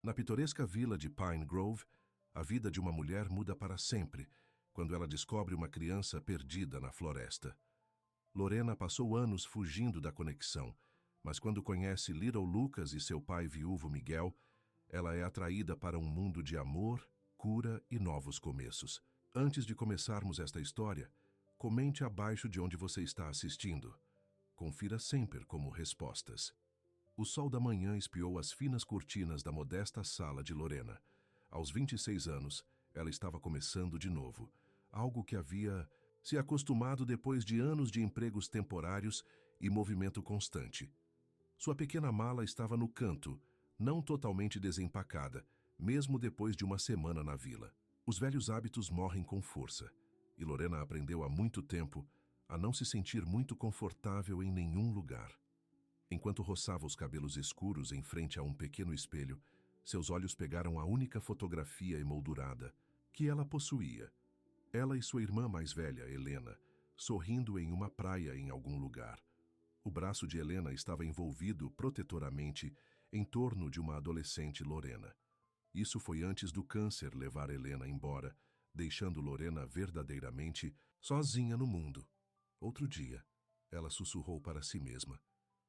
Na pitoresca vila de Pine Grove, a vida de uma mulher muda para sempre quando ela descobre uma criança perdida na floresta. Lorena passou anos fugindo da conexão, mas quando conhece Little Lucas e seu pai viúvo Miguel, ela é atraída para um mundo de amor, cura e novos começos. Antes de começarmos esta história, comente abaixo de onde você está assistindo. Confira sempre como respostas. O sol da manhã espiou as finas cortinas da modesta sala de Lorena. Aos 26 anos, ela estava começando de novo, algo que havia se acostumado depois de anos de empregos temporários e movimento constante. Sua pequena mala estava no canto, não totalmente desempacada, mesmo depois de uma semana na vila. Os velhos hábitos morrem com força, e Lorena aprendeu há muito tempo a não se sentir muito confortável em nenhum lugar. Enquanto roçava os cabelos escuros em frente a um pequeno espelho, seus olhos pegaram a única fotografia emoldurada que ela possuía. Ela e sua irmã mais velha, Helena, sorrindo em uma praia em algum lugar. O braço de Helena estava envolvido protetoramente em torno de uma adolescente Lorena. Isso foi antes do câncer levar Helena embora, deixando Lorena verdadeiramente sozinha no mundo. Outro dia, ela sussurrou para si mesma.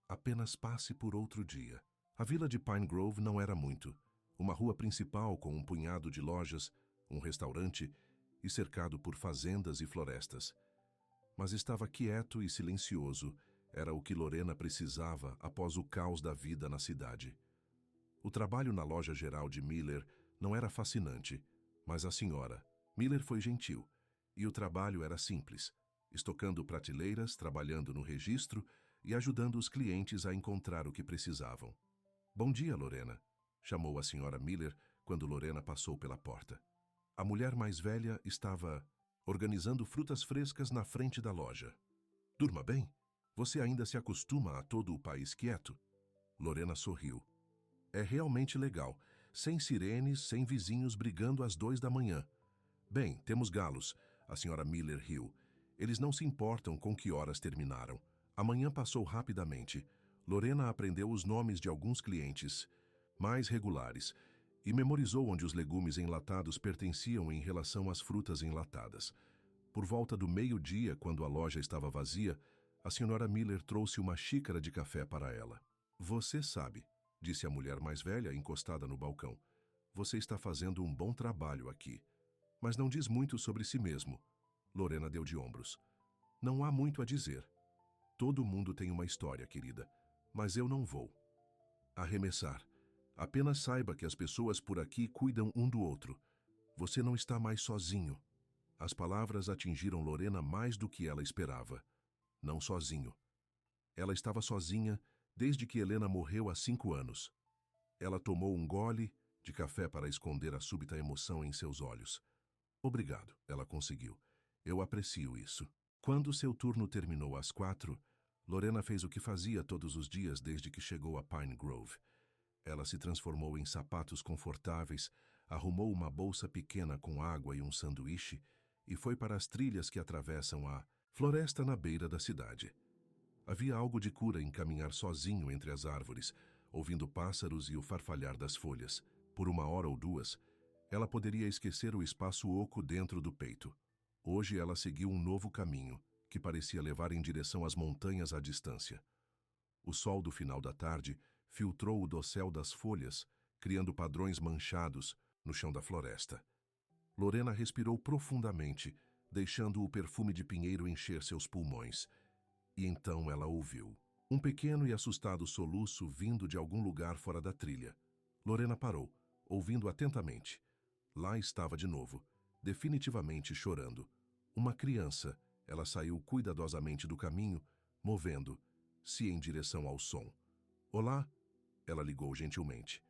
Apenas passe por outro dia. A vila de Pine Grove não era muito. Uma rua principal com um punhado de lojas, um restaurante e cercado por fazendas e florestas. Mas estava quieto e silencioso. Era o que Lorena precisava após o caos da vida na cidade. O trabalho na loja geral de Miller não era fascinante, mas a senhora Miller foi gentil, e o trabalho era simples, estocando prateleiras, trabalhando no registro e ajudando os clientes a encontrar o que precisavam. "Bom dia, Lorena", chamou a senhora Miller quando Lorena passou pela porta. A mulher mais velha estava organizando frutas frescas na frente da loja. "Durma bem? Você ainda se acostuma a todo o país quieto?" Lorena sorriu. "É realmente legal, sem sirenes, sem vizinhos brigando às 2 da manhã. Bem, temos galos", a senhora Miller riu. "Eles não se importam com que horas terminaram." A manhã passou rapidamente. Lorena aprendeu os nomes de alguns clientes mais regulares e memorizou onde os legumes enlatados pertenciam em relação às frutas enlatadas. Por volta do meio-dia, quando a loja estava vazia, a senhora Miller trouxe uma xícara de café para ela. "Você sabe", disse a mulher mais velha, encostada no balcão. "Você está fazendo um bom trabalho aqui, mas não diz muito sobre si mesmo." Lorena deu de ombros. "Não há muito a dizer. Todo mundo tem uma história, querida, mas eu não vou arremessar. Apenas saiba que as pessoas por aqui cuidam um do outro. Você não está mais sozinho." As palavras atingiram Lorena mais do que ela esperava. Não sozinho. Ela estava sozinha desde que Helena morreu há 5 anos. Ela tomou um gole de café para esconder a súbita emoção em seus olhos. "Obrigado", ela conseguiu. "Eu aprecio isso." Quando seu turno terminou às 4, Lorena fez o que fazia todos os dias desde que chegou a Pine Grove. Ela se transformou em sapatos confortáveis, arrumou uma bolsa pequena com água e um sanduíche e foi para as trilhas que atravessam a floresta na beira da cidade. Havia algo de cura em caminhar sozinho entre as árvores, ouvindo pássaros e o farfalhar das folhas. Por 1 hora ou 2, ela poderia esquecer o espaço oco dentro do peito. Hoje ela seguiu um novo caminho, que parecia levar em direção às montanhas à distância. O sol do final da tarde filtrou o dossel das folhas, criando padrões manchados no chão da floresta. Lorena respirou profundamente, deixando o perfume de pinheiro encher seus pulmões. E então ela ouviu um pequeno e assustado soluço vindo de algum lugar fora da trilha. Lorena parou, ouvindo atentamente. Lá estava de novo, definitivamente chorando. Uma criança. Ela saiu cuidadosamente do caminho, movendo-se em direção ao som. "Olá?" Ela ligou gentilmente.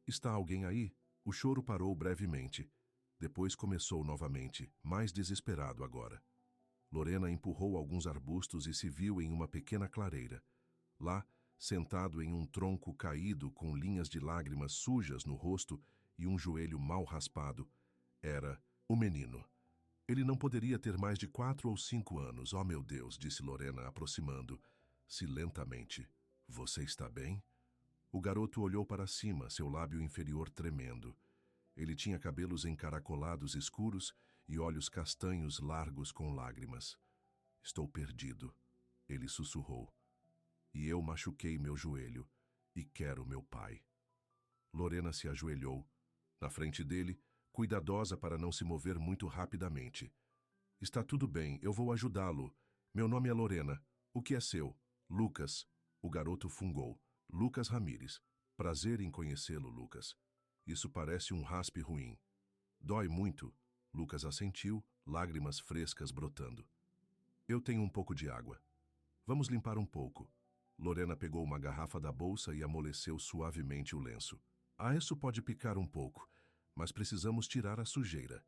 "Está alguém aí?" O choro parou brevemente. Depois começou novamente, mais desesperado agora. Lorena empurrou alguns arbustos e se viu em uma pequena clareira. Lá, sentado em um tronco caído com linhas de lágrimas sujas no rosto e um joelho mal raspado, era o menino. Ele não poderia ter mais de 4 ou 5 anos. "Oh, meu Deus", disse Lorena, aproximando-se lentamente. "Você está bem?" O garoto olhou para cima, seu lábio inferior tremendo. Ele tinha cabelos encaracolados escuros e olhos castanhos largos com lágrimas. Estou perdido, ele sussurrou. E eu machuquei meu joelho e quero meu pai. Lorena se ajoelhou, na frente dele, cuidadosa para não se mover muito rapidamente. Está tudo bem, eu vou ajudá-lo. Meu nome é Lorena. O que é seu? Lucas. O garoto fungou. Lucas Ramírez. Prazer em conhecê-lo, Lucas. Isso parece um raspe ruim. Dói muito. Lucas assentiu, lágrimas frescas brotando. Eu tenho um pouco de água. Vamos limpar um pouco. Lorena pegou uma garrafa da bolsa e amoleceu suavemente o lenço. Isso pode picar um pouco, mas precisamos tirar a sujeira.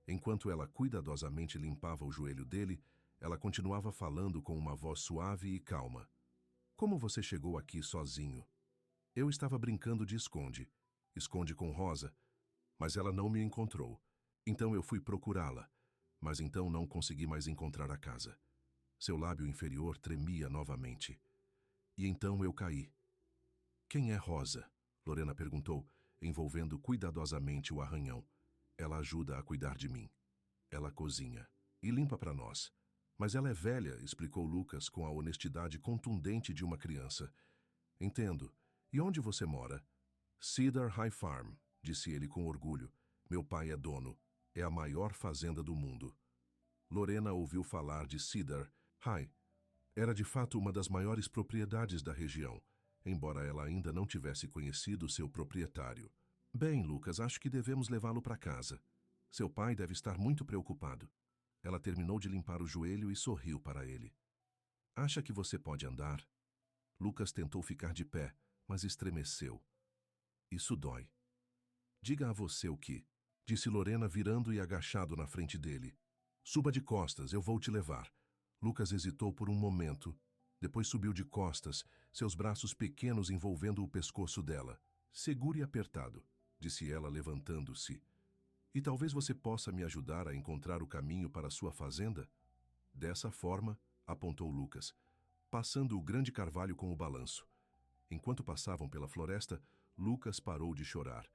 Enquanto ela cuidadosamente limpava o joelho dele, ela continuava falando com uma voz suave e calma. Como você chegou aqui sozinho? Eu estava brincando de esconde. Esconde com Rosa, mas ela não me encontrou. Então eu fui procurá-la, mas então não consegui mais encontrar a casa. Seu lábio inferior tremia novamente. E então eu caí. Quem é Rosa? Lorena perguntou, envolvendo cuidadosamente o arranhão. Ela ajuda a cuidar de mim. Ela cozinha e limpa para nós. Mas ela é velha, explicou Lucas com a honestidade contundente de uma criança. Entendo. E onde você mora? Cedar High Farm, disse ele com orgulho. Meu pai é dono. É a maior fazenda do mundo. Lorena ouviu falar de Cedar High. Era de fato uma das maiores propriedades da região, embora ela ainda não tivesse conhecido seu proprietário. Bem, Lucas, acho que devemos levá-lo para casa. Seu pai deve estar muito preocupado. Ela terminou de limpar o joelho e sorriu para ele. Acha que você pode andar? Lucas tentou ficar de pé, mas estremeceu. Isso dói. Diga a você o que, disse Lorena virando e agachado na frente dele. Suba de costas, eu vou te levar. Lucas hesitou por um momento, depois subiu de costas, seus braços pequenos envolvendo o pescoço dela. Segure apertado, disse ela levantando-se. E talvez você possa me ajudar a encontrar o caminho para sua fazenda? Dessa forma, apontou Lucas, passando o grande carvalho com o balanço. Enquanto passavam pela floresta, Lucas parou de chorar.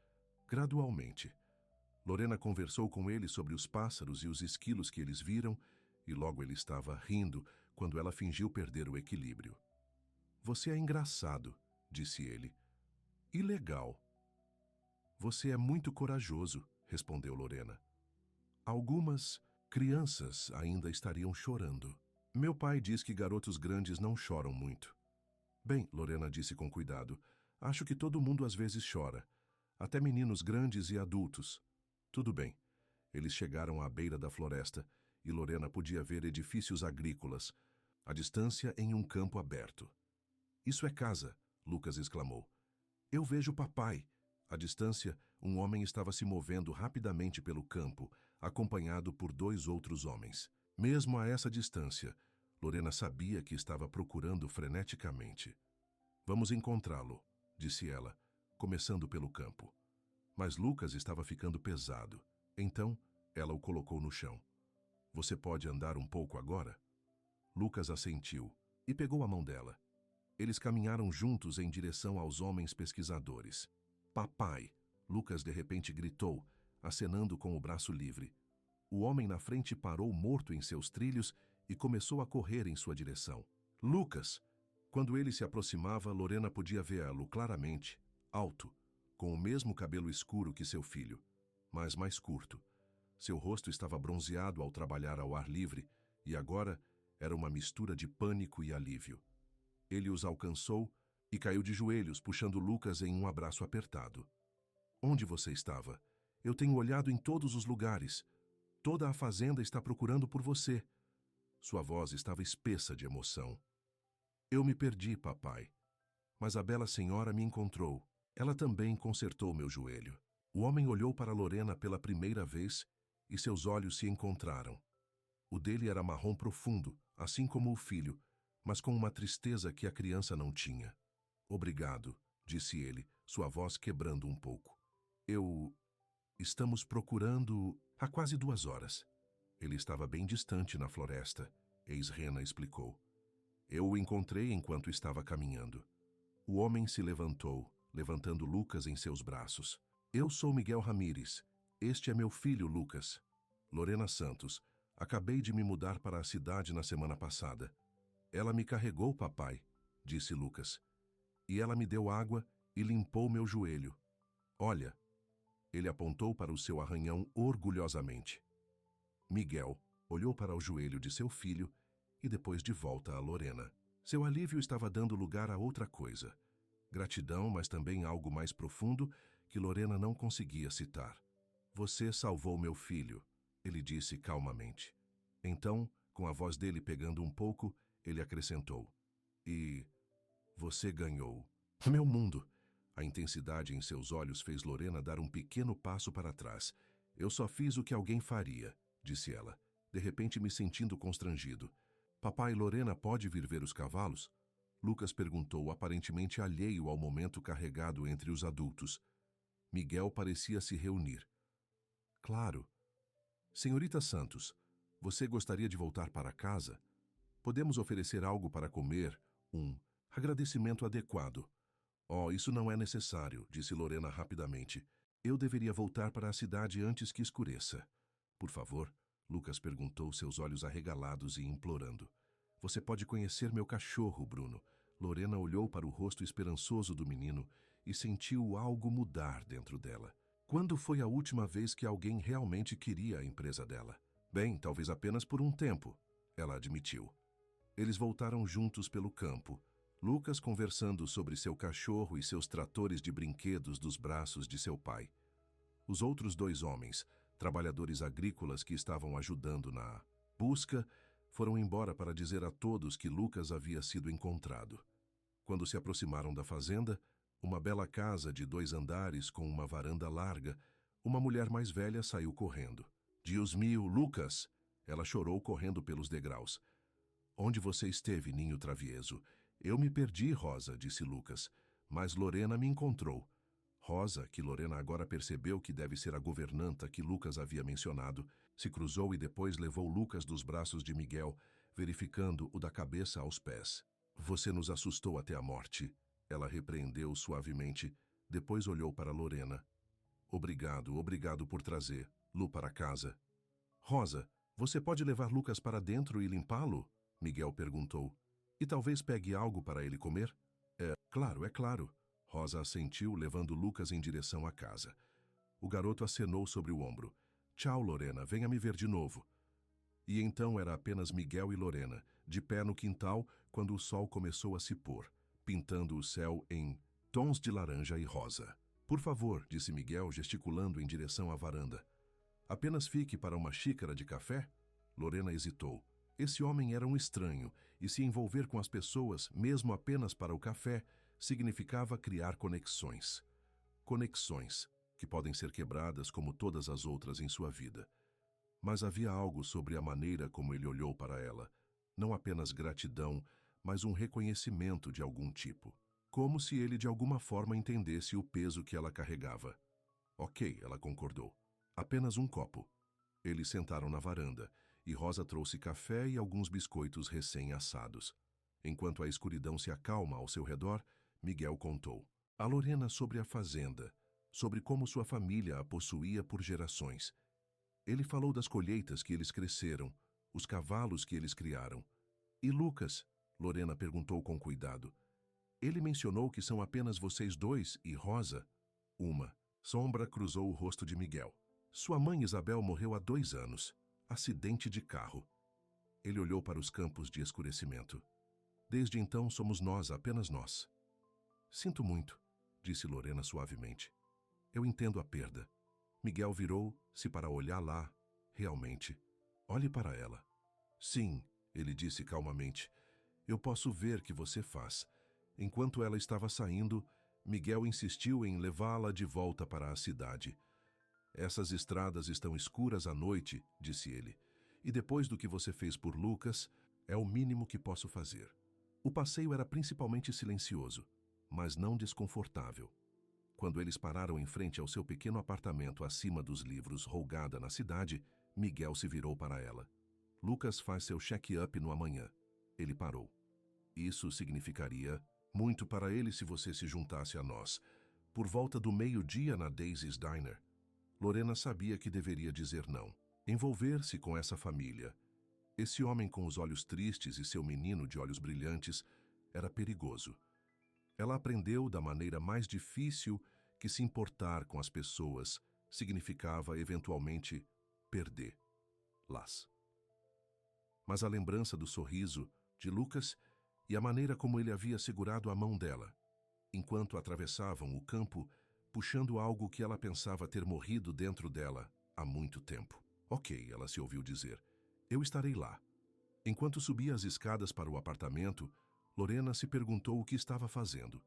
Gradualmente. Lorena conversou com ele sobre os pássaros e os esquilos que eles viram, e logo ele estava rindo quando ela fingiu perder o equilíbrio. Você é engraçado, disse ele. E legal. Você é muito corajoso, respondeu Lorena. Algumas crianças ainda estariam chorando. Meu pai diz que garotos grandes não choram muito. Bem, Lorena disse com cuidado, acho que todo mundo às vezes chora. Até meninos grandes e adultos. Tudo bem. Eles chegaram à beira da floresta e Lorena podia ver edifícios agrícolas, à distância em um campo aberto. Isso é casa, Lucas exclamou. Eu vejo papai. À distância, um homem estava se movendo rapidamente pelo campo, acompanhado por 2 outros homens. Mesmo a essa distância, Lorena sabia que estava procurando freneticamente. Vamos encontrá-lo, disse ela, começando pelo campo. Mas Lucas estava ficando pesado. Então, ela o colocou no chão. Você pode andar um pouco agora? Lucas assentiu e pegou a mão dela. Eles caminharam juntos em direção aos homens pesquisadores. Papai! Lucas de repente gritou, acenando com o braço livre. O homem na frente parou morto em seus trilhos e começou a correr em sua direção. Lucas! Quando ele se aproximava, Lorena podia vê-lo claramente, alto, com o mesmo cabelo escuro que seu filho, mas mais curto. Seu rosto estava bronzeado ao trabalhar ao ar livre e agora era uma mistura de pânico e alívio. Ele os alcançou e caiu de joelhos, puxando Lucas em um abraço apertado. Onde você estava? Eu tenho olhado em todos os lugares. Toda a fazenda está procurando por você. Sua voz estava espessa de emoção. Eu me perdi, papai. Mas a bela senhora me encontrou. Ela também consertou meu joelho. O homem olhou para Lorena pela primeira vez e seus olhos se encontraram. O dele era marrom profundo, assim como o filho, mas com uma tristeza que a criança não tinha. Obrigado, disse ele, sua voz quebrando um pouco. Estamos procurando há quase 2 horas. Ele estava bem distante na floresta, ex-Rena explicou. Eu o encontrei enquanto estava caminhando. O homem se levantou, levantando Lucas em seus braços. Eu sou Miguel Ramírez. Este é meu filho, Lucas. Lorena Santos. Acabei de me mudar para a cidade na semana passada. Ela me carregou, papai, disse Lucas. E ela me deu água e limpou meu joelho. Olha. Ele apontou para o seu arranhão orgulhosamente. Miguel olhou para o joelho de seu filho e depois de volta a Lorena. Seu alívio estava dando lugar a outra coisa. Gratidão, mas também algo mais profundo que Lorena não conseguia citar. Você salvou meu filho, ele disse calmamente. Então, com a voz dele pegando um pouco, ele acrescentou. E você ganhou. Meu mundo. A intensidade em seus olhos fez Lorena dar um pequeno passo para trás. Eu só fiz o que alguém faria, disse ela, de repente me sentindo constrangido. Papai, Lorena pode vir ver os cavalos? Lucas perguntou, aparentemente alheio ao momento carregado entre os adultos. Miguel parecia se reunir. Claro. Senhorita Santos, você gostaria de voltar para casa? Podemos oferecer algo para comer, um agradecimento adequado. Oh, isso não é necessário, disse Lorena rapidamente. Eu deveria voltar para a cidade antes que escureça. Por favor, Lucas perguntou, seus olhos arregalados e implorando. Você pode conhecer meu cachorro, Bruno. Lorena olhou para o rosto esperançoso do menino e sentiu algo mudar dentro dela. Quando foi a última vez que alguém realmente queria a empresa dela? Bem, talvez apenas por um tempo, ela admitiu. Eles voltaram juntos pelo campo, Lucas conversando sobre seu cachorro e seus tratores de brinquedos dos braços de seu pai. Os outros dois homens, trabalhadores agrícolas que estavam ajudando na busca, foram embora para dizer a todos que Lucas havia sido encontrado. Quando se aproximaram da fazenda, uma bela casa de 2 andares com uma varanda larga, uma mulher mais velha saiu correndo. Deus meu, Lucas! Ela chorou correndo pelos degraus. Onde você esteve, ninho travieso? Eu me perdi, Rosa, disse Lucas, mas Lorena me encontrou. Rosa, que Lorena agora percebeu que deve ser a governanta que Lucas havia mencionado, se cruzou e depois levou Lucas dos braços de Miguel, verificando-o da cabeça aos pés. Você nos assustou até a morte, ela repreendeu suavemente, depois olhou para Lorena. Obrigado por trazer Lu para casa. Rosa, você pode levar Lucas para dentro e limpá-lo? Miguel perguntou. E talvez pegue algo para ele comer? É claro. Rosa assentiu, levando Lucas em direção à casa. O garoto acenou sobre o ombro. Tchau, Lorena, venha me ver de novo. E então era apenas Miguel e Lorena, de pé no quintal, quando o sol começou a se pôr, pintando o céu em tons de laranja e rosa. Por favor, disse Miguel, gesticulando em direção à varanda. Apenas fique para uma xícara de café? Lorena hesitou. Esse homem era um estranho, e se envolver com as pessoas, mesmo apenas para o café, significava criar conexões. Conexões que podem ser quebradas como todas as outras em sua vida. Mas havia algo sobre a maneira como ele olhou para ela, não apenas gratidão, mas um reconhecimento de algum tipo. Como se ele de alguma forma entendesse o peso que ela carregava. Ok, ela concordou. Apenas um copo. Eles sentaram na varanda, e Rosa trouxe café e alguns biscoitos recém-assados. Enquanto a escuridão se acalma ao seu redor, Miguel contou a Lorena sobre a fazenda, sobre como sua família a possuía por gerações. Ele falou das colheitas que eles cresceram, os cavalos que eles criaram. E Lucas? Lorena perguntou com cuidado. Ele mencionou que são apenas vocês dois e Rosa? Uma sombra cruzou o rosto de Miguel. Sua mãe Isabel morreu há 2 anos. Acidente de carro. Ele olhou para os campos de escurecimento. Desde então somos nós, apenas nós. Sinto muito, disse Lorena suavemente. Eu entendo a perda. Miguel virou-se para olhar lá, realmente. Olhe para ela. Sim, ele disse calmamente. Eu posso ver que você faz. Enquanto ela estava saindo, Miguel insistiu em levá-la de volta para a cidade. Essas estradas estão escuras à noite, disse ele. E depois do que você fez por Lucas, é o mínimo que posso fazer. O passeio era principalmente silencioso, mas não desconfortável. Quando eles pararam em frente ao seu pequeno apartamento acima dos livros Rolgada na cidade, Miguel se virou para ela. Lucas faz seu check-up no amanhã. Ele parou. Isso significaria muito para ele se você se juntasse a nós. Por volta do meio-dia na Daisy's Diner, Lorena sabia que deveria dizer não. Envolver-se com essa família, esse homem com os olhos tristes e seu menino de olhos brilhantes, era perigoso. Ela aprendeu da maneira mais difícil que se importar com as pessoas significava, eventualmente, perdê-las. Mas a lembrança do sorriso de Lucas e a maneira como ele havia segurado a mão dela, enquanto atravessavam o campo, puxando algo que ela pensava ter morrido dentro dela há muito tempo. Ok, ela se ouviu dizer. Eu estarei lá. Enquanto subia as escadas para o apartamento, Lorena se perguntou o que estava fazendo.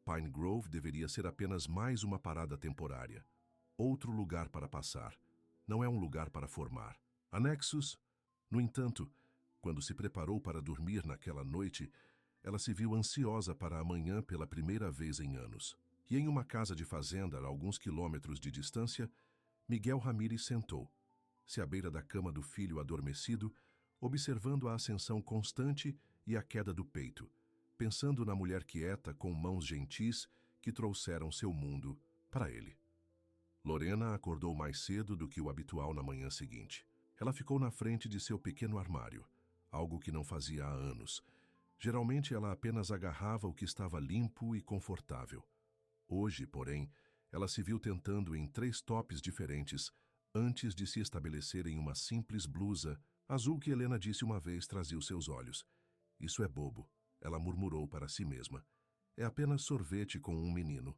Pine Grove deveria ser apenas mais uma parada temporária. Outro lugar para passar. Não é um lugar para formar. Anexos. No entanto, quando se preparou para dormir naquela noite, ela se viu ansiosa para amanhã pela primeira vez em anos. E em uma casa de fazenda a alguns quilômetros de distância, Miguel Ramírez sentou-se à beira da cama do filho adormecido, observando a ascensão constante e a queda do peito, pensando na mulher quieta com mãos gentis que trouxeram seu mundo para ele. Lorena acordou mais cedo do que o habitual na manhã seguinte. Ela ficou na frente de seu pequeno armário, algo que não fazia há anos. Geralmente ela apenas agarrava o que estava limpo e confortável. Hoje, porém, ela se viu tentando em 3 tops diferentes antes de se estabelecer em uma simples blusa azul que Helena disse uma vez trazia os seus olhos. Isso é bobo, ela murmurou para si mesma. É apenas sorvete com um menino.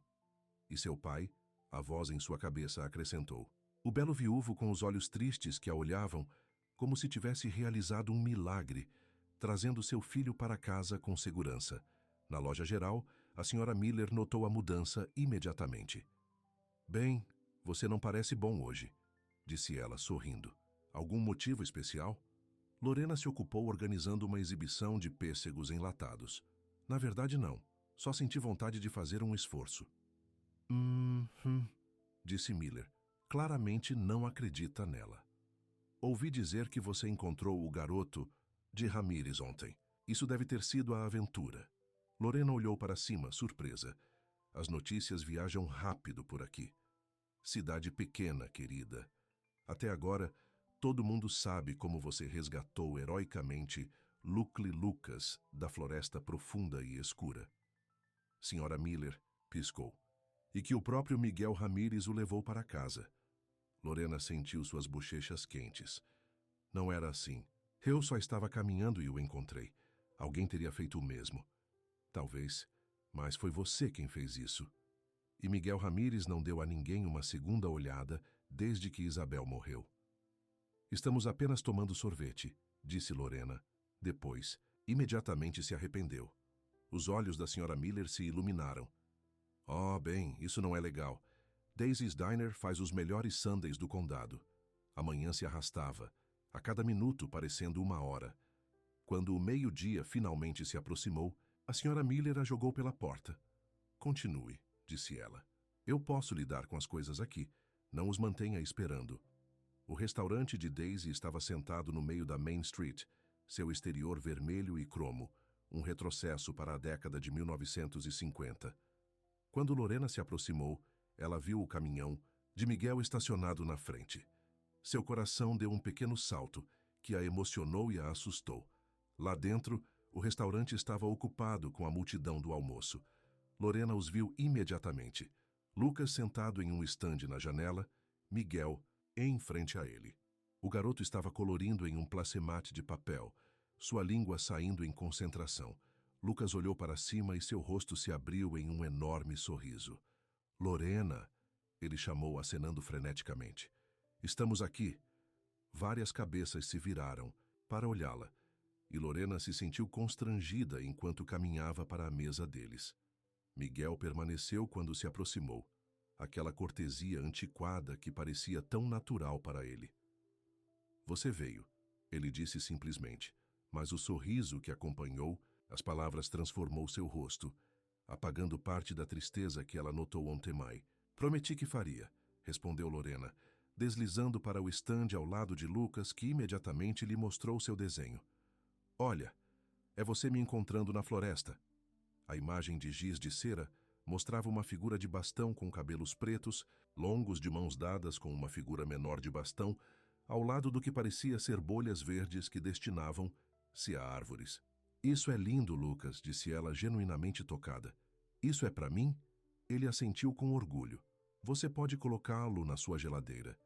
E seu pai, a voz em sua cabeça acrescentou. O belo viúvo com os olhos tristes que a olhavam como se tivesse realizado um milagre, trazendo seu filho para casa com segurança. Na loja geral, a senhora Miller notou a mudança imediatamente. Bem, você não parece bom hoje, disse ela, sorrindo. Algum motivo especial? Lorena se ocupou organizando uma exibição de pêssegos enlatados. Na verdade, não. Só senti vontade de fazer um esforço. Disse Miller. Claramente não acredita nela. Ouvi dizer que você encontrou o garoto de Ramírez ontem. Isso deve ter sido a aventura. Lorena olhou para cima, surpresa. As notícias viajam rápido por aqui. Cidade pequena, querida. Até agora, todo mundo sabe como você resgatou heroicamente Luke Lucas da floresta profunda e escura. Senhora Miller piscou. E que o próprio Miguel Ramírez o levou para casa. Lorena sentiu suas bochechas quentes. Não era assim. Eu só estava caminhando e o encontrei. Alguém teria feito o mesmo. Talvez, mas foi você quem fez isso. E Miguel Ramírez não deu a ninguém uma segunda olhada desde que Isabel morreu. Estamos apenas tomando sorvete, disse Lorena. Depois, imediatamente se arrependeu. Os olhos da senhora Miller se iluminaram. Oh, bem, isso não é legal. Daisy's Diner faz os melhores sundaes do condado. A manhã se arrastava, a cada minuto parecendo 1 hora. Quando o meio-dia finalmente se aproximou, a senhora Miller a jogou pela porta. Continue, disse ela. Eu posso lidar com as coisas aqui. Não os mantenha esperando. O restaurante de Daisy estava sentado no meio da Main Street, seu exterior vermelho e cromo, um retrocesso para a década de 1950. Quando Lorena se aproximou, ela viu o caminhão de Miguel estacionado na frente. Seu coração deu um pequeno salto, que a emocionou e a assustou. Lá dentro, o restaurante estava ocupado com a multidão do almoço. Lorena os viu imediatamente. Lucas sentado em um estande na janela, Miguel em frente a ele. O garoto estava colorindo em um placemate de papel, sua língua saindo em concentração. Lucas olhou para cima e seu rosto se abriu em um enorme sorriso. Lorena, ele chamou, acenando freneticamente. Estamos aqui. Várias cabeças se viraram para olhá-la, e Lorena se sentiu constrangida enquanto caminhava para a mesa deles. Miguel permaneceu quando se aproximou, aquela cortesia antiquada que parecia tão natural para ele. Você veio, ele disse simplesmente, mas o sorriso que acompanhou as palavras transformou seu rosto, apagando parte da tristeza que ela notou ontem mais. Prometi que faria, respondeu Lorena, deslizando para o estande ao lado de Lucas, que imediatamente lhe mostrou seu desenho. Olha, é você me encontrando na floresta. A imagem de giz de cera Mostrava uma figura de bastão com cabelos pretos, longos de mãos dadas com uma figura menor de bastão, ao lado do que parecia ser bolhas verdes que destinavam-se a árvores. Isso é lindo, Lucas, disse ela, genuinamente tocada. Isso é para mim? Ele assentiu com orgulho. Você pode colocá-lo na sua geladeira.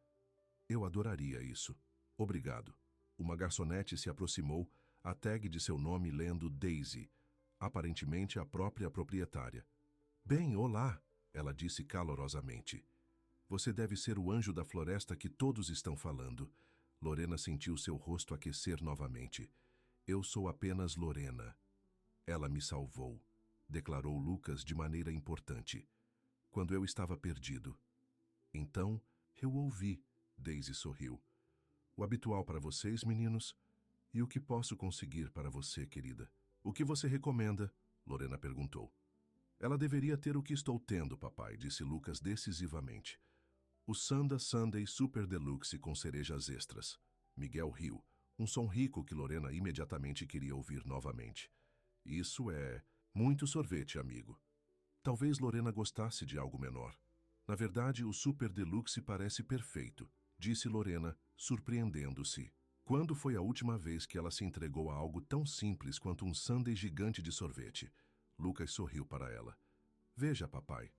Eu adoraria isso. Obrigado. Uma garçonete se aproximou, a tag de seu nome lendo Daisy, aparentemente a própria proprietária. Bem, olá, ela disse calorosamente. Você deve ser o anjo da floresta que todos estão falando. Lorena sentiu seu rosto aquecer novamente. Eu sou apenas Lorena. Ela me salvou, declarou Lucas de maneira importante, quando eu estava perdido. Então, eu ouvi, Daisy sorriu. O habitual para vocês, meninos? E o que posso conseguir para você, querida? O que você recomenda? Lorena perguntou. Ela deveria ter o que estou tendo, papai, disse Lucas decisivamente. O Sanda Sunday Super Deluxe com cerejas extras. Miguel riu, um som rico que Lorena imediatamente queria ouvir novamente. Isso é muito sorvete, amigo. Talvez Lorena gostasse de algo menor. Na verdade, o Super Deluxe parece perfeito, disse Lorena, surpreendendo-se. Quando foi a última vez que ela se entregou a algo tão simples quanto um sundae gigante de sorvete? Lucas sorriu para ela. Veja, papai.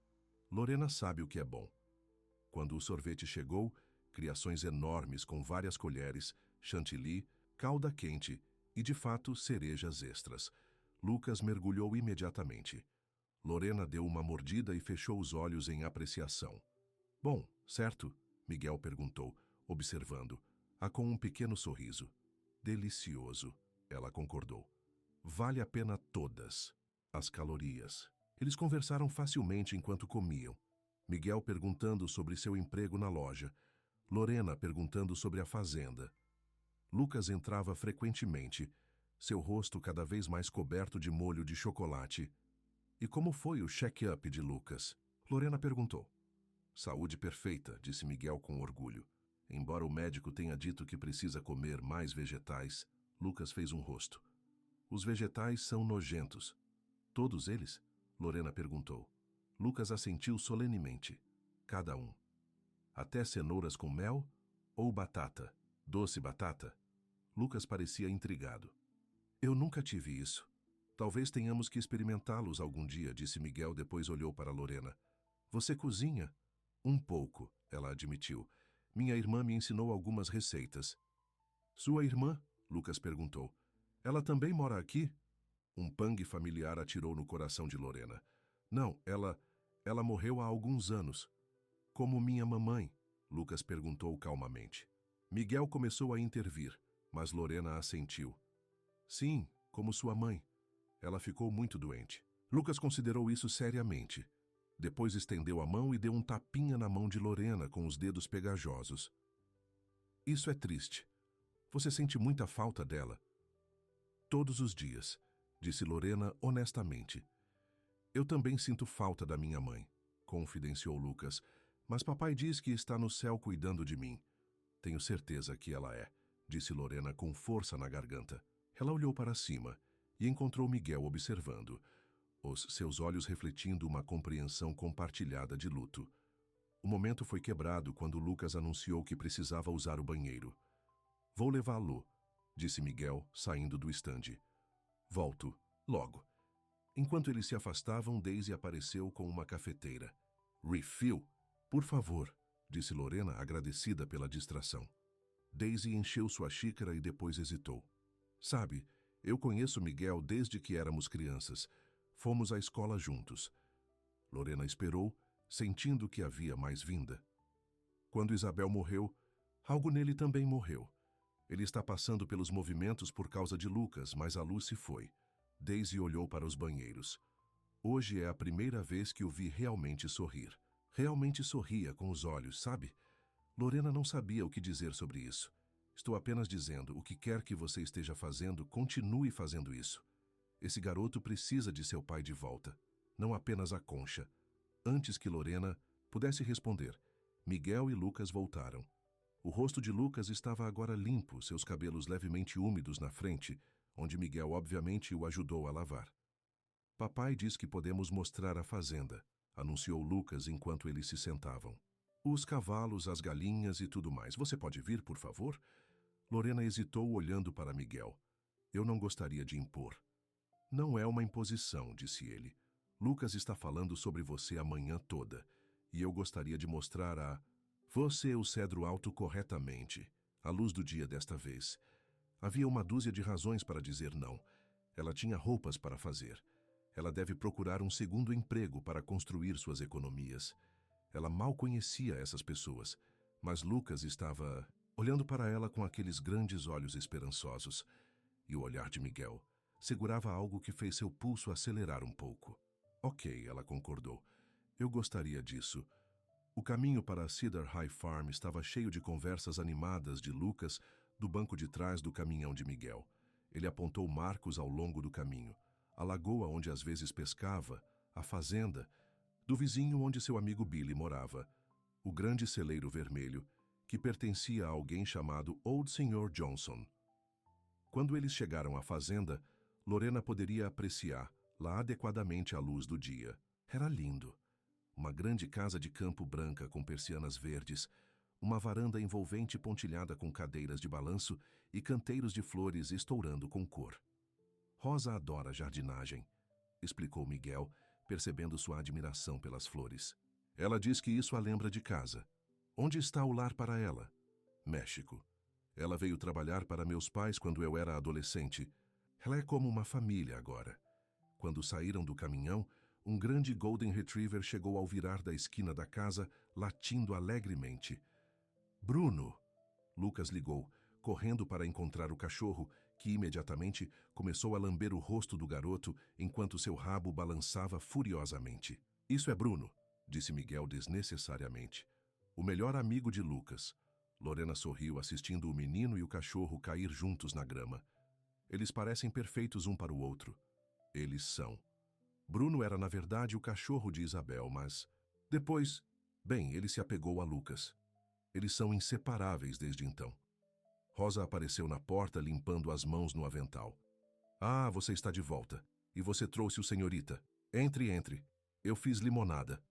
Lorena sabe o que é bom. Quando o sorvete chegou, criações enormes com várias colheres, chantilly, calda quente e, de fato, cerejas extras. Lucas mergulhou imediatamente. Lorena deu uma mordida e fechou os olhos em apreciação. Bom, certo? Miguel perguntou, observando, com um pequeno sorriso. Delicioso, ela concordou. Vale a pena todas as calorias. Eles conversaram facilmente enquanto comiam. Miguel perguntando sobre seu emprego na loja. Lorena perguntando sobre a fazenda. Lucas entrava frequentemente, seu rosto cada vez mais coberto de molho de chocolate. E como foi o check-up de Lucas? Lorena perguntou. Saúde perfeita, disse Miguel com orgulho. Embora o médico tenha dito que precisa comer mais vegetais, Lucas fez um rosto. Os vegetais são nojentos. Todos eles? Lorena perguntou. Lucas assentiu solenemente. Cada um. Até cenouras com mel ou batata? Doce batata? Lucas parecia intrigado. Eu nunca tive isso. Talvez tenhamos que experimentá-los algum dia, disse Miguel, depois olhou para Lorena. Você cozinha? Um pouco, ela admitiu. Minha irmã me ensinou algumas receitas. Sua irmã? Lucas perguntou. Ela também mora aqui? Um pangue familiar atirou no coração de Lorena. Não, ela morreu há alguns anos. Como minha mamãe? Lucas perguntou calmamente. Miguel começou a intervir, mas Lorena assentiu. Sim, como sua mãe. Ela ficou muito doente. Lucas considerou isso seriamente. Depois estendeu a mão e deu um tapinha na mão de Lorena com os dedos pegajosos. Isso é triste. Você sente muita falta dela? Todos os dias, disse Lorena honestamente. Eu também sinto falta da minha mãe, confidenciou Lucas, mas papai diz que está no céu cuidando de mim. Tenho certeza que ela é, disse Lorena com força na garganta. Ela olhou para cima e encontrou Miguel observando, os seus olhos refletindo uma compreensão compartilhada de luto. O momento foi quebrado quando Lucas anunciou que precisava usar o banheiro. Vou levá-lo, disse Miguel, saindo do estande. Volto, logo. Enquanto eles se afastavam, Daisy apareceu com uma cafeteira. Refill? Por favor, disse Lorena, agradecida pela distração. Daisy encheu sua xícara e depois hesitou. Sabe, eu conheço Miguel desde que éramos crianças. Fomos à escola juntos. Lorena esperou, sentindo que havia mais vinda. Quando Isabel morreu, algo nele também morreu. Ele está passando pelos movimentos por causa de Lucas, mas a luz se foi. Daisy olhou para os banheiros. Hoje é a primeira vez que o vi realmente sorrir. Realmente sorria com os olhos, sabe? Lorena não sabia o que dizer sobre isso. Estou apenas dizendo, o que quer que você esteja fazendo, continue fazendo isso. Esse garoto precisa de seu pai de volta, não apenas a concha. Antes que Lorena pudesse responder, Miguel e Lucas voltaram. O rosto de Lucas estava agora limpo, seus cabelos levemente úmidos na frente, onde Miguel obviamente o ajudou a lavar. Papai diz que podemos mostrar a fazenda, anunciou Lucas enquanto eles se sentavam. Os cavalos, as galinhas e tudo mais. Você pode vir, por favor? Lorena hesitou olhando para Miguel. Eu não gostaria de impor. Não é uma imposição, disse ele. Lucas está falando sobre você a manhã toda, e eu gostaria de mostrar a você o cedro alto corretamente, à luz do dia desta vez. Havia uma dúzia de razões para dizer não. Ela tinha roupas para fazer. Ela deve procurar um segundo emprego para construir suas economias. Ela mal conhecia essas pessoas, mas Lucas estava olhando para ela com aqueles grandes olhos esperançosos. E o olhar de Miguel segurava algo que fez seu pulso acelerar um pouco. Ok, ela concordou. Eu gostaria disso. O caminho para Cedar High Farm estava cheio de conversas animadas de Lucas do banco de trás do caminhão de Miguel. Ele apontou Marcos ao longo do caminho. A lagoa onde às vezes pescava, a fazenda, do vizinho onde seu amigo Billy morava, o grande celeiro vermelho, que pertencia a alguém chamado Old Sr. Johnson. Quando eles chegaram à fazenda, Lorena poderia apreciar lá adequadamente a luz do dia. Era lindo. Uma grande casa de campo branca com persianas verdes, uma varanda envolvente pontilhada com cadeiras de balanço e canteiros de flores estourando com cor. Rosa adora jardinagem, explicou Miguel, percebendo sua admiração pelas flores. Ela diz que isso a lembra de casa. Onde está o lar para ela? México. Ela veio trabalhar para meus pais quando eu era adolescente. Ela é como uma família agora. Quando saíram do caminhão, um grande Golden Retriever chegou ao virar da esquina da casa, latindo alegremente. Bruno! Lucas ligou, correndo para encontrar o cachorro, que imediatamente começou a lamber o rosto do garoto enquanto seu rabo balançava furiosamente. Isso é Bruno, disse Miguel desnecessariamente. O melhor amigo de Lucas. Lorena sorriu assistindo o menino e o cachorro cair juntos na grama. Eles parecem perfeitos um para o outro. Eles são. Bruno era, na verdade, o cachorro de Isabel, mas... Depois... Bem, ele se apegou a Lucas. Eles são inseparáveis desde então. Rosa apareceu na porta, limpando as mãos no avental. Ah, você está de volta. E você trouxe o senhorita. Entre, entre. Eu fiz limonada.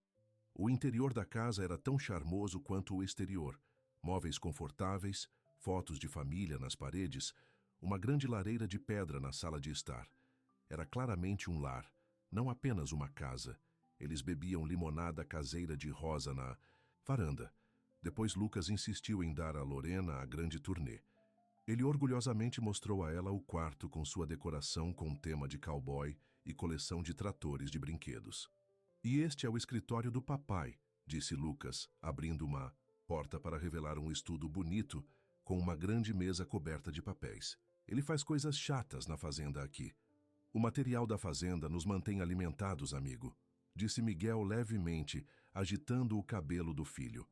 O interior da casa era tão charmoso quanto o exterior. Móveis confortáveis, fotos de família nas paredes, uma grande lareira de pedra na sala de estar. Era claramente um lar, não apenas uma casa. Eles bebiam limonada caseira de Rosa na varanda. Depois Lucas insistiu em dar a Lorena a grande turnê. Ele orgulhosamente mostrou a ela o quarto com sua decoração com tema de cowboy e coleção de tratores de brinquedos. E este é o escritório do papai, disse Lucas, abrindo uma porta para revelar um estudo bonito com uma grande mesa coberta de papéis. Ele faz coisas chatas na fazenda aqui. O material da fazenda nos mantém alimentados, amigo, disse Miguel levemente, agitando o cabelo do filho.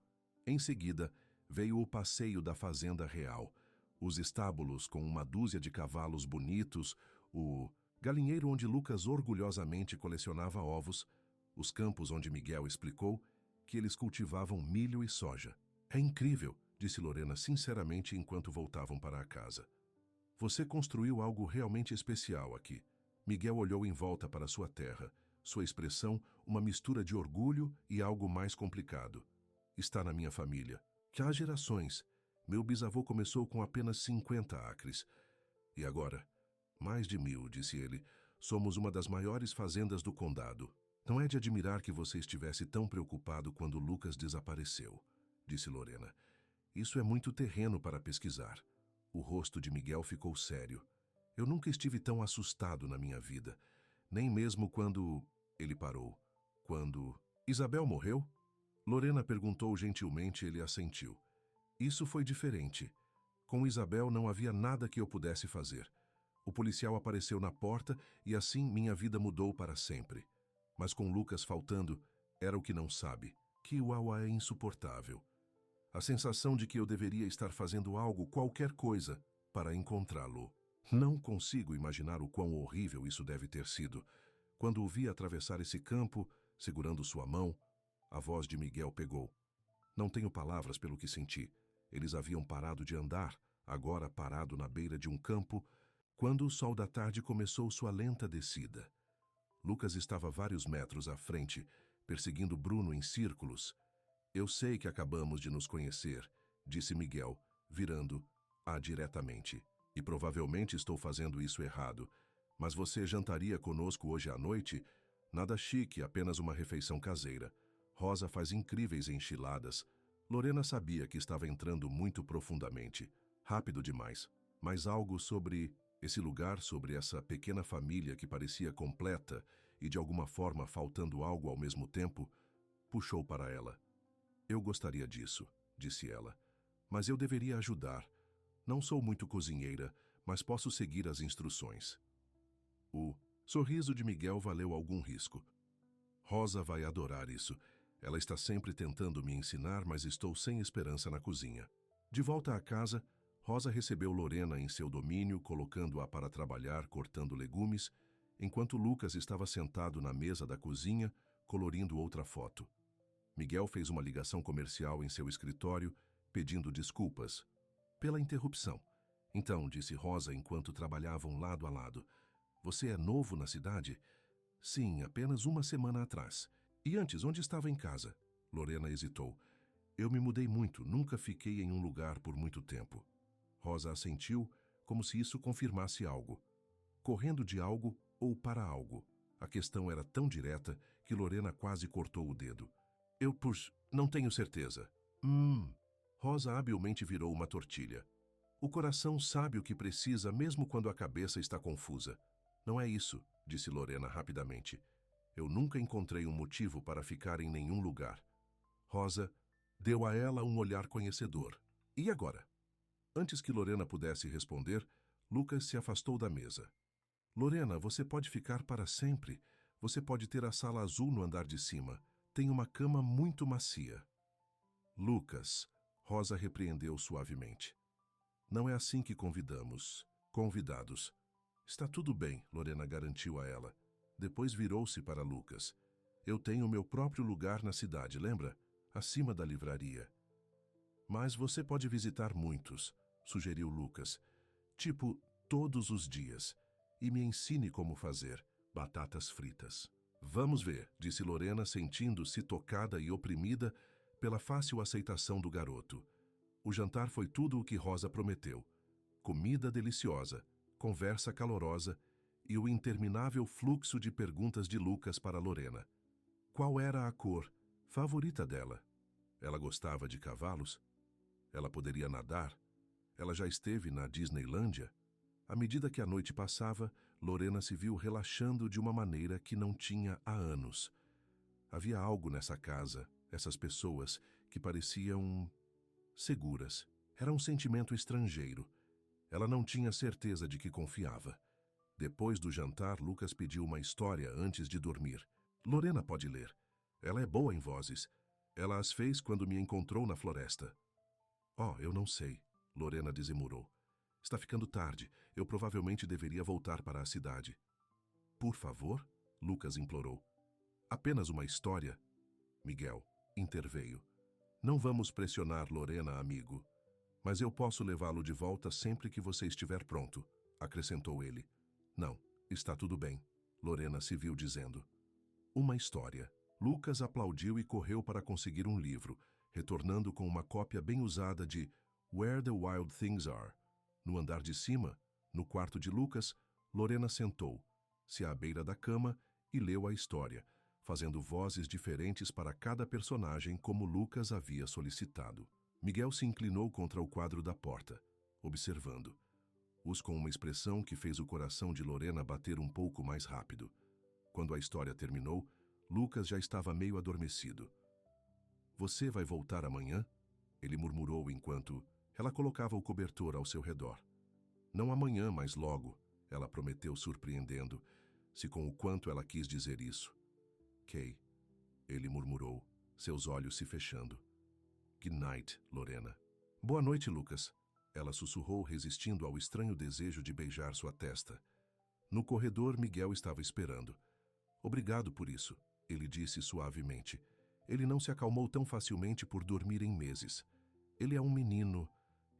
Em seguida, veio o passeio da fazenda real, os estábulos com uma dúzia de cavalos bonitos, o galinheiro onde Lucas orgulhosamente colecionava ovos, os campos onde Miguel explicou que eles cultivavam milho e soja. É incrível, disse Lorena sinceramente enquanto voltavam para a casa. Você construiu algo realmente especial aqui. Miguel olhou em volta para sua terra, sua expressão uma mistura de orgulho e algo mais complicado. Está na minha família, que há gerações. Meu bisavô começou com apenas 50 acres. E agora, mais de 1000, disse ele. Somos uma das maiores fazendas do condado. Não é de admirar que você estivesse tão preocupado quando Lucas desapareceu, disse Lorena. Isso é muito terreno para pesquisar. O rosto de Miguel ficou sério. Eu nunca estive tão assustado na minha vida. Nem mesmo quando... Ele parou. Quando... Isabel morreu? Lorena perguntou gentilmente e ele assentiu. Isso foi diferente. Com Isabel não havia nada que eu pudesse fazer. O policial apareceu na porta e assim minha vida mudou para sempre. Mas com Lucas faltando, era o que não sabe. Chihuahua é insuportável. A sensação de que eu deveria estar fazendo algo, qualquer coisa, para encontrá-lo. Não consigo imaginar o quão horrível isso deve ter sido. Quando o vi atravessar esse campo, segurando sua mão, a voz de Miguel pegou. Não tenho palavras pelo que senti. Eles haviam parado de andar, agora parado na beira de um campo, quando o sol da tarde começou sua lenta descida. Lucas estava vários metros à frente, perseguindo Bruno em círculos. Eu sei que acabamos de nos conhecer, disse Miguel, virando-a diretamente. E provavelmente estou fazendo isso errado. Mas você jantaria conosco hoje à noite? Nada chique, apenas uma refeição caseira. Rosa faz incríveis enchiladas. Lorena sabia que estava entrando muito profundamente. Rápido demais. Mas algo sobre esse lugar, sobre essa pequena família que parecia completa e de alguma forma faltando algo ao mesmo tempo, puxou para ela. Eu gostaria disso, disse ela. Mas eu deveria ajudar. Não sou muito cozinheira, mas posso seguir as instruções. O sorriso de Miguel valeu algum risco. Rosa vai adorar isso. Ela está sempre tentando me ensinar, mas estou sem esperança na cozinha. De volta à casa, Rosa recebeu Lorena em seu domínio, colocando-a para trabalhar cortando legumes, enquanto Lucas estava sentado na mesa da cozinha, colorindo outra foto. Miguel fez uma ligação comercial em seu escritório, pedindo desculpas pela interrupção. Então, disse Rosa enquanto trabalhavam lado a lado, você é novo na cidade? Sim, apenas uma semana atrás. E antes, onde estava em casa? Lorena hesitou. Eu me mudei muito, nunca fiquei em um lugar por muito tempo. Rosa assentiu, como se isso confirmasse algo. Correndo de algo ou para algo. A questão era tão direta que Lorena quase cortou o dedo. Não tenho certeza. Rosa habilmente virou uma tortilha. O coração sabe o que precisa mesmo quando a cabeça está confusa. Não é isso, disse Lorena rapidamente. Eu nunca encontrei um motivo para ficar em nenhum lugar. Rosa deu a ela um olhar conhecedor. E agora? Antes que Lorena pudesse responder, Lucas se afastou da mesa. Lorena, você pode ficar para sempre. Você pode ter a sala azul no andar de cima. Tem uma cama muito macia. Lucas, Rosa repreendeu suavemente. Não é assim que convidados. Está tudo bem, Lorena garantiu a ela. Depois virou-se para Lucas. Eu tenho meu próprio lugar na cidade, lembra? Acima da livraria. Mas você pode visitar muitos, sugeriu Lucas. Tipo, todos os dias. E me ensine como fazer batatas fritas. Vamos ver, disse Lorena, sentindo-se tocada e oprimida pela fácil aceitação do garoto. O jantar foi tudo o que Rosa prometeu. Comida deliciosa, conversa calorosa e o interminável fluxo de perguntas de Lucas para Lorena. Qual era a cor favorita dela? Ela gostava de cavalos? Ela poderia nadar? Ela já esteve na Disneylândia? À medida que a noite passava, Lorena se viu relaxando de uma maneira que não tinha há anos. Havia algo nessa casa, essas pessoas, que pareciam seguras. Era um sentimento estrangeiro. Ela não tinha certeza de que confiava. Depois do jantar, Lucas pediu uma história antes de dormir. Lorena pode ler. Ela é boa em vozes. Ela as fez quando me encontrou na floresta. Oh, eu não sei, Lorena dizimurou. Está ficando tarde. Eu provavelmente deveria voltar para a cidade. Por favor, Lucas implorou. Apenas uma história. Miguel interveio. Não vamos pressionar Lorena, amigo. Mas eu posso levá-lo de volta sempre que você estiver pronto, acrescentou ele. Não, está tudo bem, Lorena se viu dizendo. Uma história. Lucas aplaudiu e correu para conseguir um livro, retornando com uma cópia bem usada de Where the Wild Things Are. No andar de cima, no quarto de Lucas, Lorena sentou-se à beira da cama e leu a história, fazendo vozes diferentes para cada personagem como Lucas havia solicitado. Miguel se inclinou contra o quadro da porta, observando-os com uma expressão que fez o coração de Lorena bater um pouco mais rápido. Quando a história terminou, Lucas já estava meio adormecido. Você vai voltar amanhã? Ele murmurou enquanto ela colocava o cobertor ao seu redor. Não amanhã, mas logo, ela prometeu surpreendendo-se com o quanto ela quis dizer isso. Kay, ele murmurou, seus olhos se fechando. Good night, Lorena. Boa noite, Lucas. Ela sussurrou, resistindo ao estranho desejo de beijar sua testa. No corredor, Miguel estava esperando. Obrigado por isso, ele disse suavemente. Ele não se acalmou tão facilmente por dormir em meses. Ele é um menino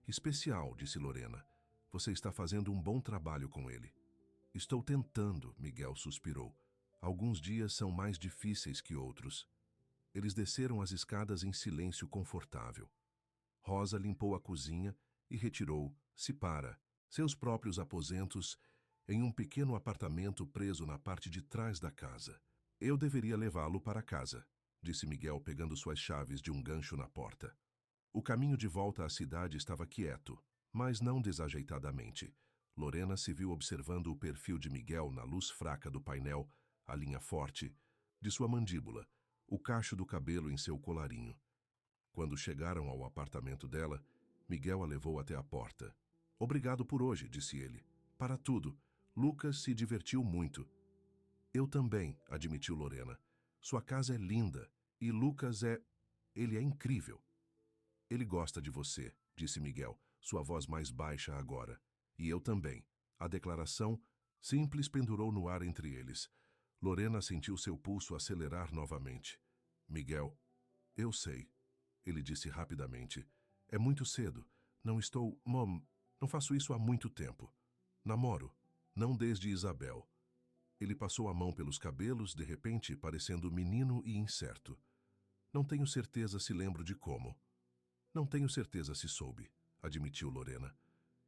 especial, disse Lorena. Você está fazendo um bom trabalho com ele. Estou tentando, Miguel suspirou. Alguns dias são mais difíceis que outros. Eles desceram as escadas em silêncio confortável. Rosa limpou a cozinha e retirou-se para seus próprios aposentos em um pequeno apartamento preso na parte de trás da casa. Eu deveria levá-lo para casa, disse Miguel pegando suas chaves de um gancho na porta. O caminho de volta à cidade estava quieto, mas não desajeitadamente. Lorena se viu observando o perfil de Miguel na luz fraca do painel, a linha forte de sua mandíbula, o cacho do cabelo em seu colarinho. Quando chegaram ao apartamento dela, Miguel a levou até a porta. Obrigado por hoje, disse ele. Para tudo. Lucas se divertiu muito. Eu também, admitiu Lorena. Sua casa é linda e Lucas ele é incrível. Ele gosta de você, disse Miguel, sua voz mais baixa agora. E eu também. A declaração simples pendurou no ar entre eles. Lorena sentiu seu pulso acelerar novamente. Miguel, eu sei, ele disse rapidamente. É muito cedo. Não estou... não faço isso há muito tempo. Namoro. Não desde Isabel. Ele passou a mão pelos cabelos, de repente, parecendo menino e incerto. Não tenho certeza se lembro de como. Não tenho certeza se soube, admitiu Lorena.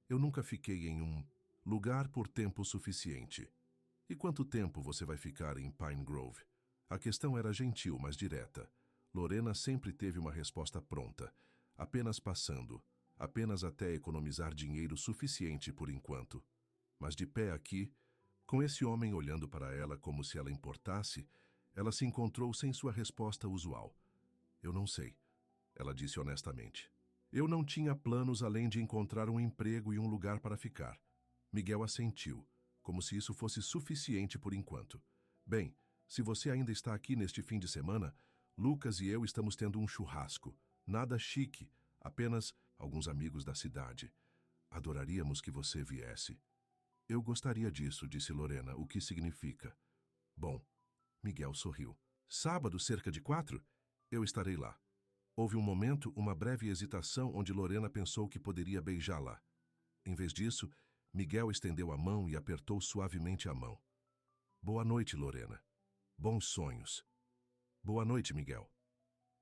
Eu nunca fiquei em um lugar por tempo suficiente. E quanto tempo você vai ficar em Pine Grove? A questão era gentil, mas direta. Lorena sempre teve uma resposta pronta, apenas passando, apenas até economizar dinheiro suficiente por enquanto. Mas de pé aqui, com esse homem olhando para ela como se ela importasse, ela se encontrou sem sua resposta usual. Eu não sei, ela disse honestamente. Eu não tinha planos além de encontrar um emprego e um lugar para ficar. Miguel assentiu, como se isso fosse suficiente por enquanto. Bem, se você ainda está aqui neste fim de semana, Lucas e eu estamos tendo um churrasco. Nada chique, apenas alguns amigos da cidade. Adoraríamos que você viesse. Eu gostaria disso, disse Lorena, o que significa? Bom, Miguel sorriu. Sábado, cerca de 4? Eu estarei lá. Houve um momento, uma breve hesitação onde Lorena pensou que poderia beijá-la. Em vez disso, Miguel estendeu a mão e apertou suavemente a mão. Boa noite, Lorena. Bons sonhos. Boa noite, Miguel.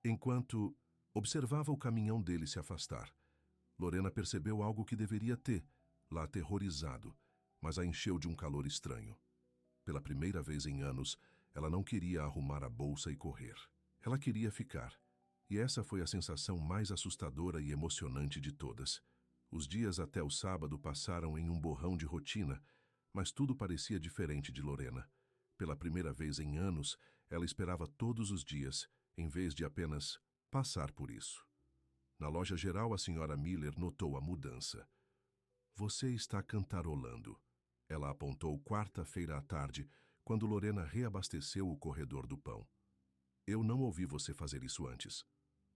Enquanto observava o caminhão dele se afastar, Lorena percebeu algo que deveria lá aterrorizado, mas a encheu de um calor estranho. Pela primeira vez em anos, ela não queria arrumar a bolsa e correr. Ela queria ficar. E essa foi a sensação mais assustadora e emocionante de todas. Os dias até o sábado passaram em um borrão de rotina, mas tudo parecia diferente de Lorena. Pela primeira vez em anos, ela esperava todos os dias, em vez de apenas passar por isso. Na loja geral, a senhora Miller notou a mudança. Você está cantarolando. Ela apontou quarta-feira à tarde, quando Lorena reabasteceu o corredor do pão. Eu não ouvi você fazer isso antes.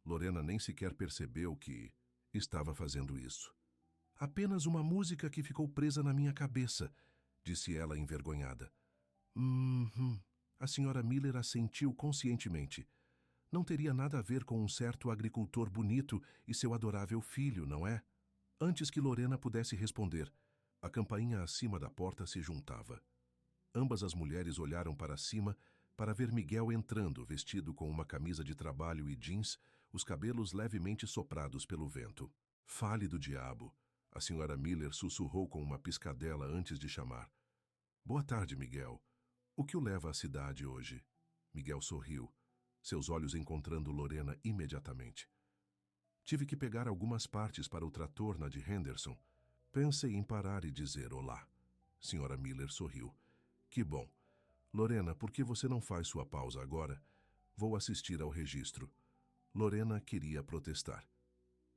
Lorena nem sequer percebeu que estava fazendo isso. Apenas uma música que ficou presa na minha cabeça, disse ela envergonhada. A senhora Miller assentiu conscientemente. Não teria nada a ver com um certo agricultor bonito e seu adorável filho, não é? Antes que Lorena pudesse responder, a campainha acima da porta se juntava. Ambas as mulheres olharam para cima para ver Miguel entrando, vestido com uma camisa de trabalho e jeans, os cabelos levemente soprados pelo vento. Fale do diabo, a senhora Miller sussurrou com uma piscadela antes de chamar. Boa tarde, Miguel. O que o leva à cidade hoje? Miguel sorriu, seus olhos encontrando Lorena imediatamente. Tive que pegar algumas partes para o trator na de Henderson. Pensei em parar e dizer olá. Senhora Miller sorriu. Que bom. Lorena, por que você não faz sua pausa agora? Vou assistir ao registro. Lorena queria protestar.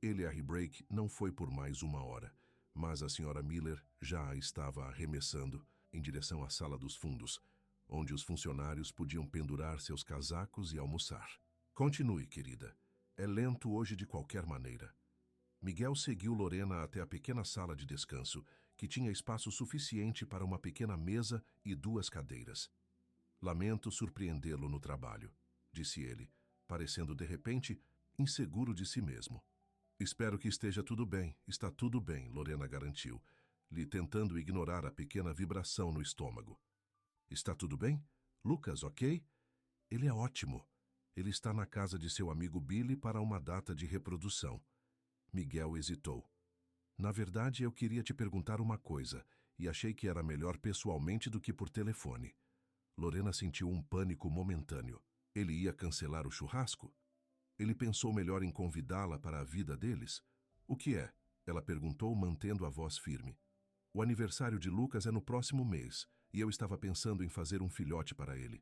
Ele break não foi por mais 1 hora, mas a senhora Miller já a estava arremessando em direção à sala dos fundos, onde os funcionários podiam pendurar seus casacos e almoçar. Continue, querida. É lento hoje de qualquer maneira. Miguel seguiu Lorena até a pequena sala de descanso, que tinha espaço suficiente para uma pequena mesa e 2 cadeiras. Lamento surpreendê-lo no trabalho, disse ele, parecendo de repente inseguro de si mesmo. Espero que esteja tudo bem. Está tudo bem, Lorena garantiu, lhe tentando ignorar a pequena vibração no estômago. Está tudo bem? Lucas, ok? Ele é ótimo. Ele está na casa de seu amigo Billy para uma data de reprodução. Miguel hesitou. Na verdade, eu queria te perguntar uma coisa, e achei que era melhor pessoalmente do que por telefone. Lorena sentiu um pânico momentâneo. Ele ia cancelar o churrasco? Ele pensou melhor em convidá-la para a vida deles? O que é? Ela perguntou, mantendo a voz firme. O aniversário de Lucas é no próximo mês, e eu estava pensando em fazer um filhote para ele.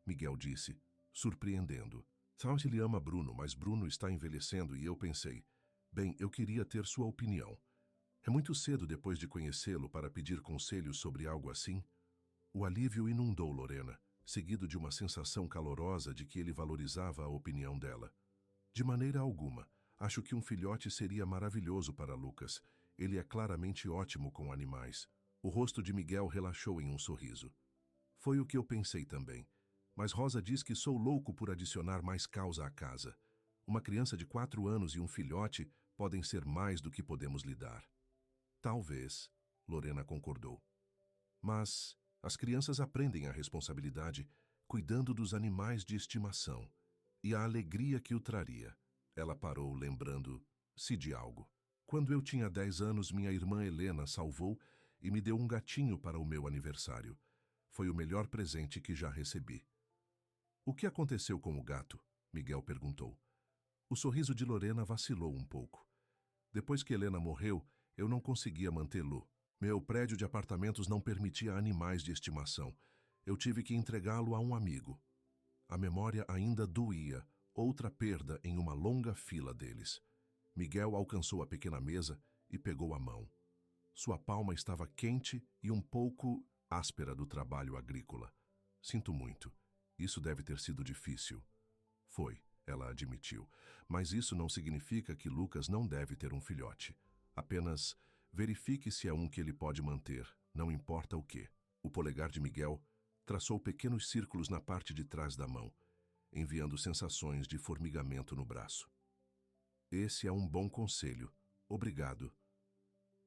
Miguel disse, surpreendendo. Sabe, ele ama Bruno, mas Bruno está envelhecendo e eu pensei, bem, eu queria ter sua opinião. É muito cedo depois de conhecê-lo para pedir conselhos sobre algo assim? O alívio inundou Lorena, seguido de uma sensação calorosa de que ele valorizava a opinião dela. De maneira alguma, acho que um filhote seria maravilhoso para Lucas. Ele é claramente ótimo com animais. O rosto de Miguel relaxou em um sorriso. Foi o que eu pensei também. Mas Rosa diz que sou louco por adicionar mais causa à casa. Uma criança de 4 anos e um filhote podem ser mais do que podemos lidar. Talvez, Lorena concordou. Mas as crianças aprendem a responsabilidade cuidando dos animais de estimação e a alegria que o traria. Ela parou, lembrando-se de algo. Quando eu tinha 10 anos, minha irmã Helena salvou e me deu um gatinho para o meu aniversário. Foi o melhor presente que já recebi. O que aconteceu com o gato? Miguel perguntou. O sorriso de Lorena vacilou um pouco. Depois que Helena morreu, eu não conseguia mantê-lo. Meu prédio de apartamentos não permitia animais de estimação. Eu tive que entregá-lo a um amigo. A memória ainda doía, outra perda em uma longa fila deles. Miguel alcançou a pequena mesa e pegou a mão. Sua palma estava quente e um pouco áspera do trabalho agrícola. Sinto muito. Isso deve ter sido difícil. Foi, ela admitiu. Mas isso não significa que Lucas não deve ter um filhote. Apenas verifique se é um que ele pode manter, não importa o que. O polegar de Miguel traçou pequenos círculos na parte de trás da mão, enviando sensações de formigamento no braço. Esse é um bom conselho. Obrigado.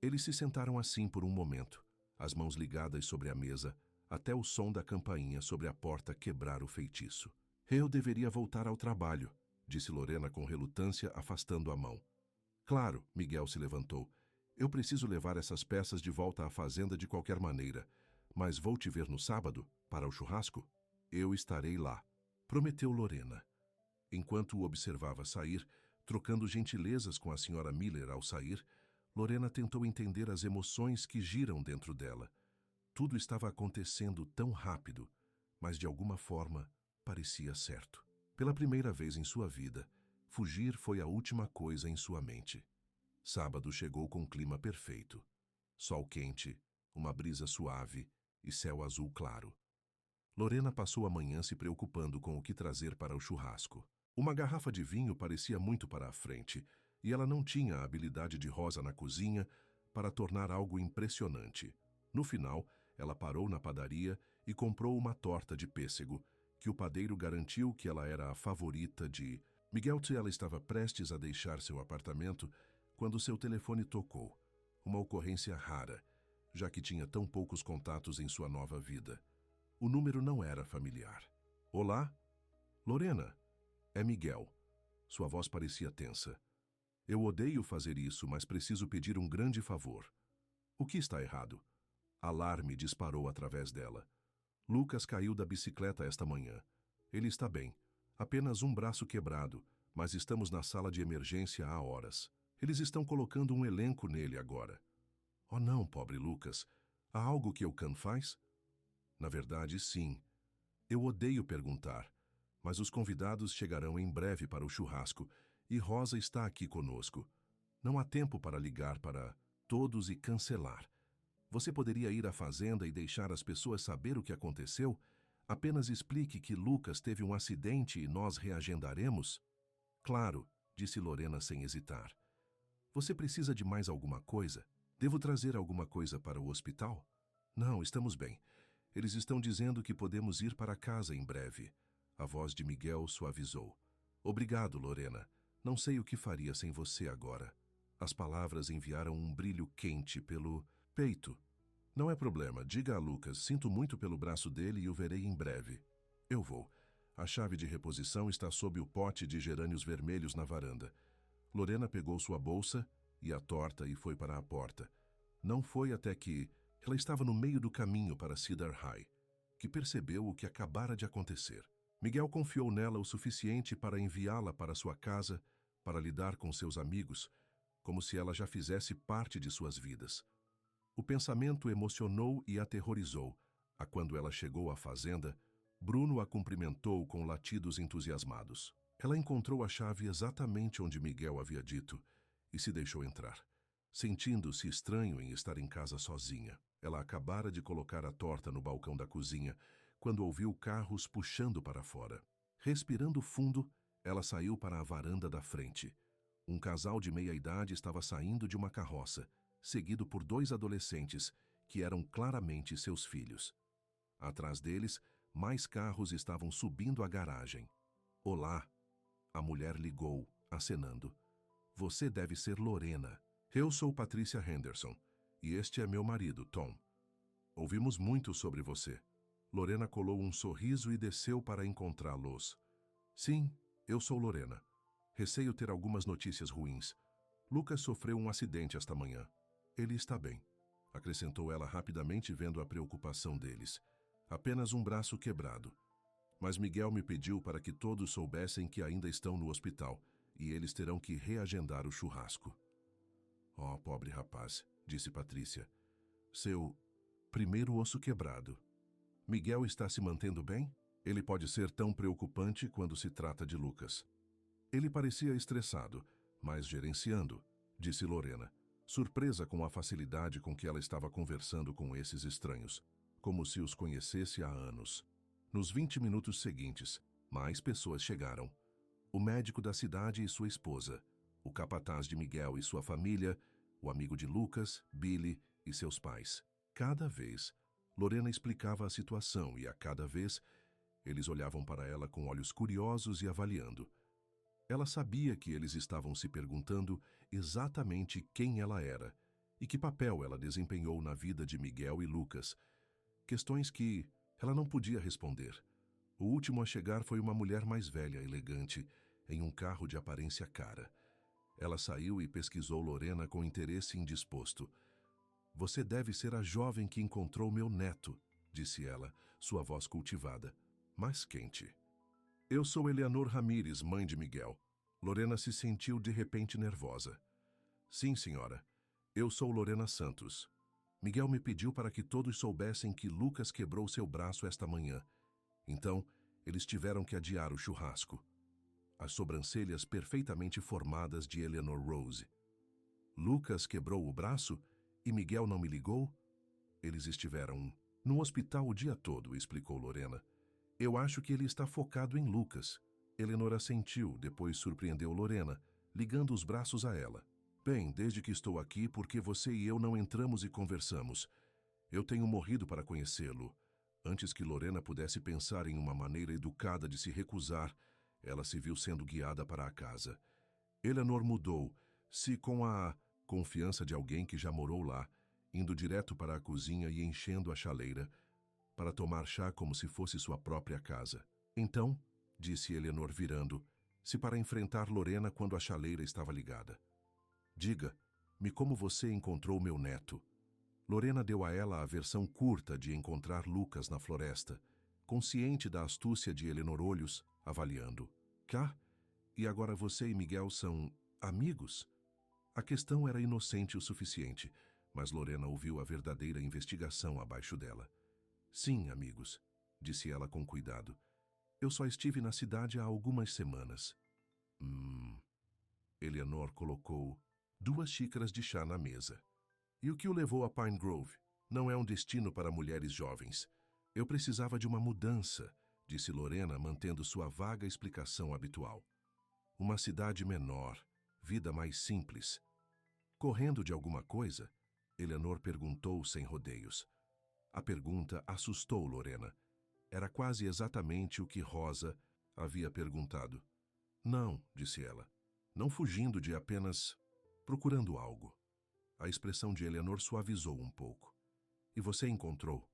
Eles se sentaram assim por um momento, as mãos ligadas sobre a mesa, até o som da campainha sobre a porta quebrar o feitiço. Eu deveria voltar ao trabalho, disse Lorena com relutância, afastando a mão. Claro, Miguel se levantou. Eu preciso levar essas peças de volta à fazenda de qualquer maneira, mas vou te ver no sábado, para o churrasco? Eu estarei lá, prometeu Lorena. Enquanto o observava sair, trocando gentilezas com a senhora Miller ao sair, Lorena tentou entender as emoções que giram dentro dela. Tudo estava acontecendo tão rápido, mas de alguma forma parecia certo. Pela primeira vez em sua vida, fugir foi a última coisa em sua mente. Sábado chegou com um clima perfeito. Sol quente, uma brisa suave e céu azul claro. Lorena passou a manhã se preocupando com o que trazer para o churrasco. Uma garrafa de vinho parecia muito para a frente, e ela não tinha a habilidade de Rosa na cozinha para tornar algo impressionante. No final, ela parou na padaria e comprou uma torta de pêssego, que o padeiro garantiu que ela era a favorita de Miguel. Ela estava prestes a deixar seu apartamento quando seu telefone tocou. Uma ocorrência rara, já que tinha tão poucos contatos em sua nova vida. O número não era familiar. Olá? Lorena? É Miguel. Sua voz parecia tensa. Eu odeio fazer isso, mas preciso pedir um grande favor. O que está errado? Alarme disparou através dela. Lucas caiu da bicicleta esta manhã. Ele está bem. Apenas um braço quebrado, mas estamos na sala de emergência há horas. Eles estão colocando um elenco nele agora. Oh não, pobre Lucas. Há algo que o Khan faz? Na verdade, sim. Eu odeio perguntar, mas os convidados chegarão em breve para o churrasco e Rosa está aqui conosco. Não há tempo para ligar para todos e cancelar. Você poderia ir à fazenda e deixar as pessoas saber o que aconteceu? Apenas explique que Lucas teve um acidente e nós reagendaremos? Claro, disse Lorena sem hesitar. Você precisa de mais alguma coisa? Devo trazer alguma coisa para o hospital? Não, estamos bem. Eles estão dizendo que podemos ir para casa em breve. A voz de Miguel suavizou. Obrigado, Lorena. Não sei o que faria sem você agora. As palavras enviaram um brilho quente pelo peito. Não é problema, diga a Lucas, sinto muito pelo braço dele e o verei em breve. Eu vou. A chave de reposição está sob o pote de gerânios vermelhos na varanda. Lorena pegou sua bolsa e a torta e foi para a porta. Não foi até que ela estava no meio do caminho para Cedar High, que percebeu o que acabara de acontecer. Miguel confiou nela o suficiente para enviá-la para sua casa, para lidar com seus amigos, como se ela já fizesse parte de suas vidas. O pensamento emocionou e aterrorizou, a quando ela chegou à fazenda, Bruno a cumprimentou com latidos entusiasmados. Ela encontrou a chave exatamente onde Miguel havia dito e se deixou entrar, sentindo-se estranho em estar em casa sozinha. Ela acabara de colocar a torta no balcão da cozinha, quando ouviu carros puxando para fora. Respirando fundo, ela saiu para a varanda da frente. Um casal de meia-idade estava saindo de uma carroça, seguido por 2 adolescentes, que eram claramente seus filhos. Atrás deles, mais carros estavam subindo a garagem. Olá! A mulher ligou, acenando. Você deve ser Lorena. Eu sou Patrícia Henderson, e este é meu marido, Tom. Ouvimos muito sobre você. Lorena colou um sorriso e desceu para encontrá-los. Sim, eu sou Lorena. Receio ter algumas notícias ruins. Lucas sofreu um acidente esta manhã. Ele está bem, acrescentou ela rapidamente, vendo a preocupação deles. Apenas um braço quebrado. Mas Miguel me pediu para que todos soubessem que ainda estão no hospital e eles terão que reagendar o churrasco. Oh, pobre rapaz, disse Patrícia. Seu primeiro osso quebrado. Miguel está se mantendo bem? Ele pode ser tão preocupante quando se trata de Lucas. Ele parecia estressado, mas gerenciando, disse Lorena, surpresa com a facilidade com que ela estava conversando com esses estranhos, como se os conhecesse há anos. Nos 20 minutos seguintes, mais pessoas chegaram. O médico da cidade e sua esposa, o capataz de Miguel e sua família, o amigo de Lucas, Billy e seus pais. Cada vez, Lorena explicava a situação e a cada vez, eles olhavam para ela com olhos curiosos e avaliando. Ela sabia que eles estavam se perguntando exatamente quem ela era e que papel ela desempenhou na vida de Miguel e Lucas. Questões que ela não podia responder. O último a chegar foi uma mulher mais velha, elegante, em um carro de aparência cara. Ela saiu e pesquisou Lorena com interesse indisposto. Você deve ser a jovem que encontrou meu neto, disse ela, sua voz cultivada, mas quente. Eu sou Eleanor Ramírez, mãe de Miguel. Lorena se sentiu de repente nervosa. Sim, senhora. Eu sou Lorena Santos. Miguel me pediu para que todos soubessem que Lucas quebrou seu braço esta manhã. Então, eles tiveram que adiar o churrasco. As sobrancelhas perfeitamente formadas de Eleanor Rose. Lucas quebrou o braço e Miguel não me ligou? Eles estiveram no hospital o dia todo, explicou Lorena. Eu acho que ele está focado em Lucas. Eleanor assentiu, depois surpreendeu Lorena, ligando os braços a ela. Bem, desde que estou aqui, porque você e eu não entramos e conversamos. Eu tenho morrido para conhecê-lo. Antes que Lorena pudesse pensar em uma maneira educada de se recusar, ela se viu sendo guiada para a casa. Eleanor mudou-se com a confiança de alguém que já morou lá, indo direto para a cozinha e enchendo a chaleira, para tomar chá como se fosse sua própria casa. Então, disse Eleanor virando-se para enfrentar Lorena quando a chaleira estava ligada. Diga-me como você encontrou meu neto. Lorena deu a ela a versão curta de encontrar Lucas na floresta, consciente da astúcia de Eleanor Olhos, avaliando. Cá? E agora você e Miguel são amigos? A questão era inocente o suficiente, mas Lorena ouviu a verdadeira investigação abaixo dela. Sim, amigos, disse ela com cuidado. Eu só estive na cidade há algumas semanas. Eleanor colocou 2 xícaras de chá na mesa. E o que o levou a Pine Grove? Não é um destino para mulheres jovens. Eu precisava de uma mudança, disse Lorena, mantendo sua vaga explicação habitual. Uma cidade menor, vida mais simples. Correndo de alguma coisa? Eleanor perguntou sem rodeios. A pergunta assustou Lorena. Era quase exatamente o que Rosa havia perguntado. Não, disse ela, não fugindo de apenas procurando algo. A expressão de Eleanor suavizou um pouco. E você encontrou?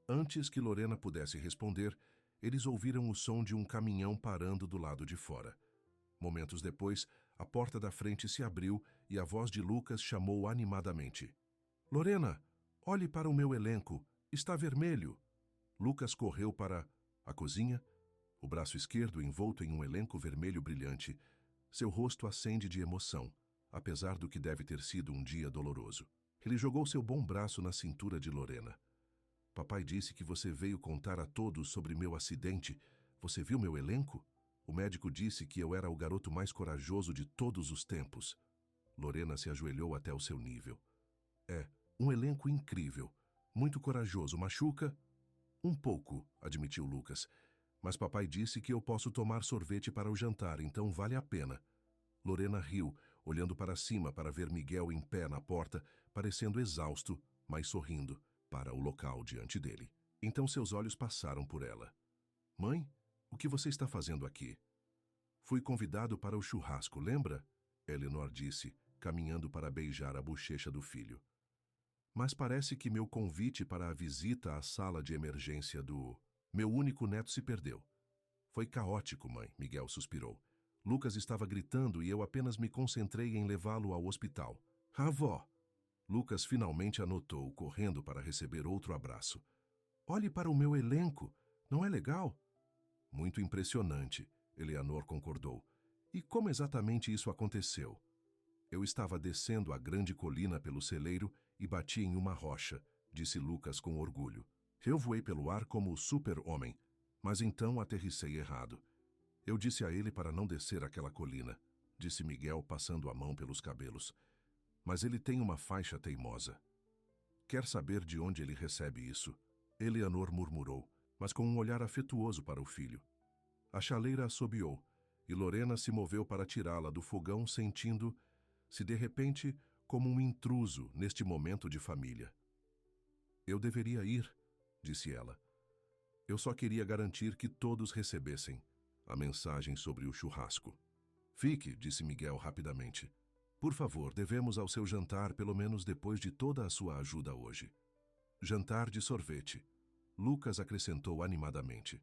Antes que Lorena pudesse responder, Eles ouviram o som de um caminhão parando do lado de fora. Momentos depois, a porta da frente se abriu e a voz de Lucas chamou animadamente. Lorena, olhe para o meu elenco. Está vermelho. Lucas correu para a cozinha, o braço esquerdo envolto em um elenco vermelho brilhante. Seu rosto acende de emoção, apesar do que deve ter sido um dia doloroso. Ele jogou seu bom braço na cintura de Lorena. Papai disse que você veio contar a todos sobre meu acidente. Você viu meu elenco? O médico disse que eu era o garoto mais corajoso de todos os tempos. Lorena se ajoelhou até o seu nível. É, um elenco incrível. Muito corajoso. Machuca? Um pouco, admitiu Lucas. Mas papai disse que eu posso tomar sorvete para o jantar, então vale a pena. Lorena riu, olhando para cima para ver Miguel em pé na porta, parecendo exausto, mas sorrindo para o local diante dele. Então seus olhos passaram por ela. Mãe, o que você está fazendo aqui? Fui convidado para o churrasco, lembra? Eleanor disse, caminhando para beijar a bochecha do filho. Mas parece que meu convite para a visita à sala de emergência do meu único neto se perdeu. Foi caótico, mãe, Miguel suspirou. Lucas estava gritando e eu apenas me concentrei em levá-lo ao hospital. Avó! Lucas finalmente anotou, correndo para receber outro abraço. Olhe para o meu elenco, não é legal? Muito impressionante, Eleanor concordou. E como exatamente isso aconteceu? Eu estava descendo a grande colina pelo celeiro e bati em uma rocha, disse Lucas com orgulho. Eu voei pelo ar como o super-homem, mas então aterrissei errado. Eu disse a ele para não descer aquela colina, disse Miguel passando a mão pelos cabelos. Mas ele tem uma faixa teimosa. Quer saber de onde ele recebe isso? Eleanor murmurou, mas com um olhar afetuoso para o filho. A chaleira assobiou, e Lorena se moveu para tirá-la do fogão, sentindo-se de repente como um intruso neste momento de família. Eu deveria ir, disse ela. Eu só queria garantir que todos recebessem a mensagem sobre o churrasco. Fique, disse Miguel rapidamente. Por favor, devemos ao seu jantar pelo menos depois de toda a sua ajuda hoje. Jantar de sorvete. Lucas acrescentou animadamente.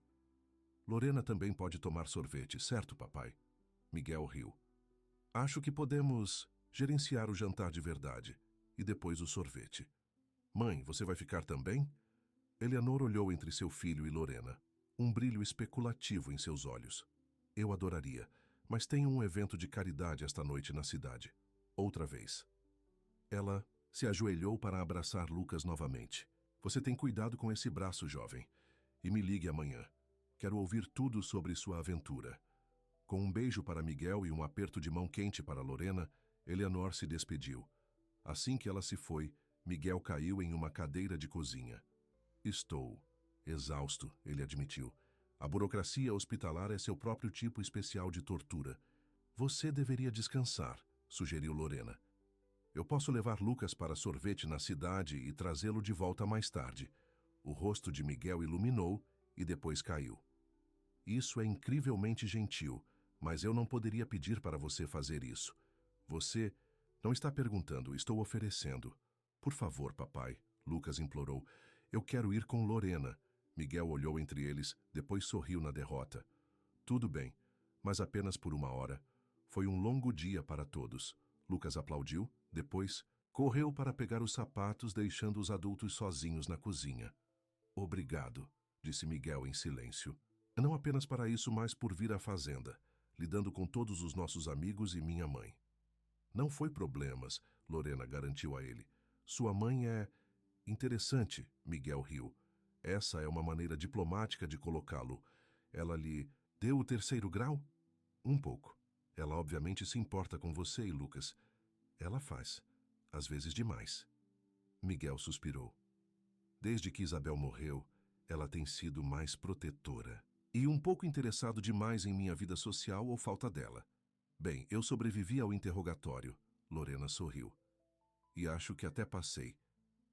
Lorena também pode tomar sorvete, certo, papai? Miguel riu. Acho que podemos gerenciar o jantar de verdade e depois o sorvete. Mãe, você vai ficar também? Eleanor olhou entre seu filho e Lorena, um brilho especulativo em seus olhos. Eu adoraria, mas tenho um evento de caridade esta noite na cidade. Outra vez. Ela se ajoelhou para abraçar Lucas novamente. Você tem cuidado com esse braço, jovem. E me ligue amanhã. Quero ouvir tudo sobre sua aventura. Com um beijo para Miguel e um aperto de mão quente para Lorena, Eleanor se despediu. Assim que ela se foi, Miguel caiu em uma cadeira de cozinha. Estou exausto, ele admitiu. A burocracia hospitalar é seu próprio tipo especial de tortura. Você deveria descansar, sugeriu Lorena. Eu posso levar Lucas para sorvete na cidade e trazê-lo de volta mais tarde. O rosto de Miguel iluminou e depois caiu. Isso é incrivelmente gentil, mas eu não poderia pedir para você fazer isso. Você não está perguntando, estou oferecendo. Por favor, papai, Lucas implorou. Eu quero ir com Lorena. Miguel olhou entre eles, depois sorriu na derrota. Tudo bem, mas apenas por uma hora. Foi um longo dia para todos. Lucas aplaudiu, depois correu para pegar os sapatos, deixando os adultos sozinhos na cozinha. Obrigado, disse Miguel em silêncio. Não apenas para isso, mas por vir à fazenda, lidando com todos os nossos amigos e minha mãe. Não foi problemas, Lorena garantiu a ele. Sua mãe é interessante, Miguel riu. Essa é uma maneira diplomática de colocá-lo. Ela lhe deu o 3º grau? Um pouco. Ela obviamente se importa com você e Lucas. Ela faz. Às vezes demais. Miguel suspirou. Desde que Isabel morreu, ela tem sido mais protetora. E um pouco interessado demais em minha vida social ou falta dela. Bem, eu sobrevivi ao interrogatório. Lorena sorriu. E acho que até passei.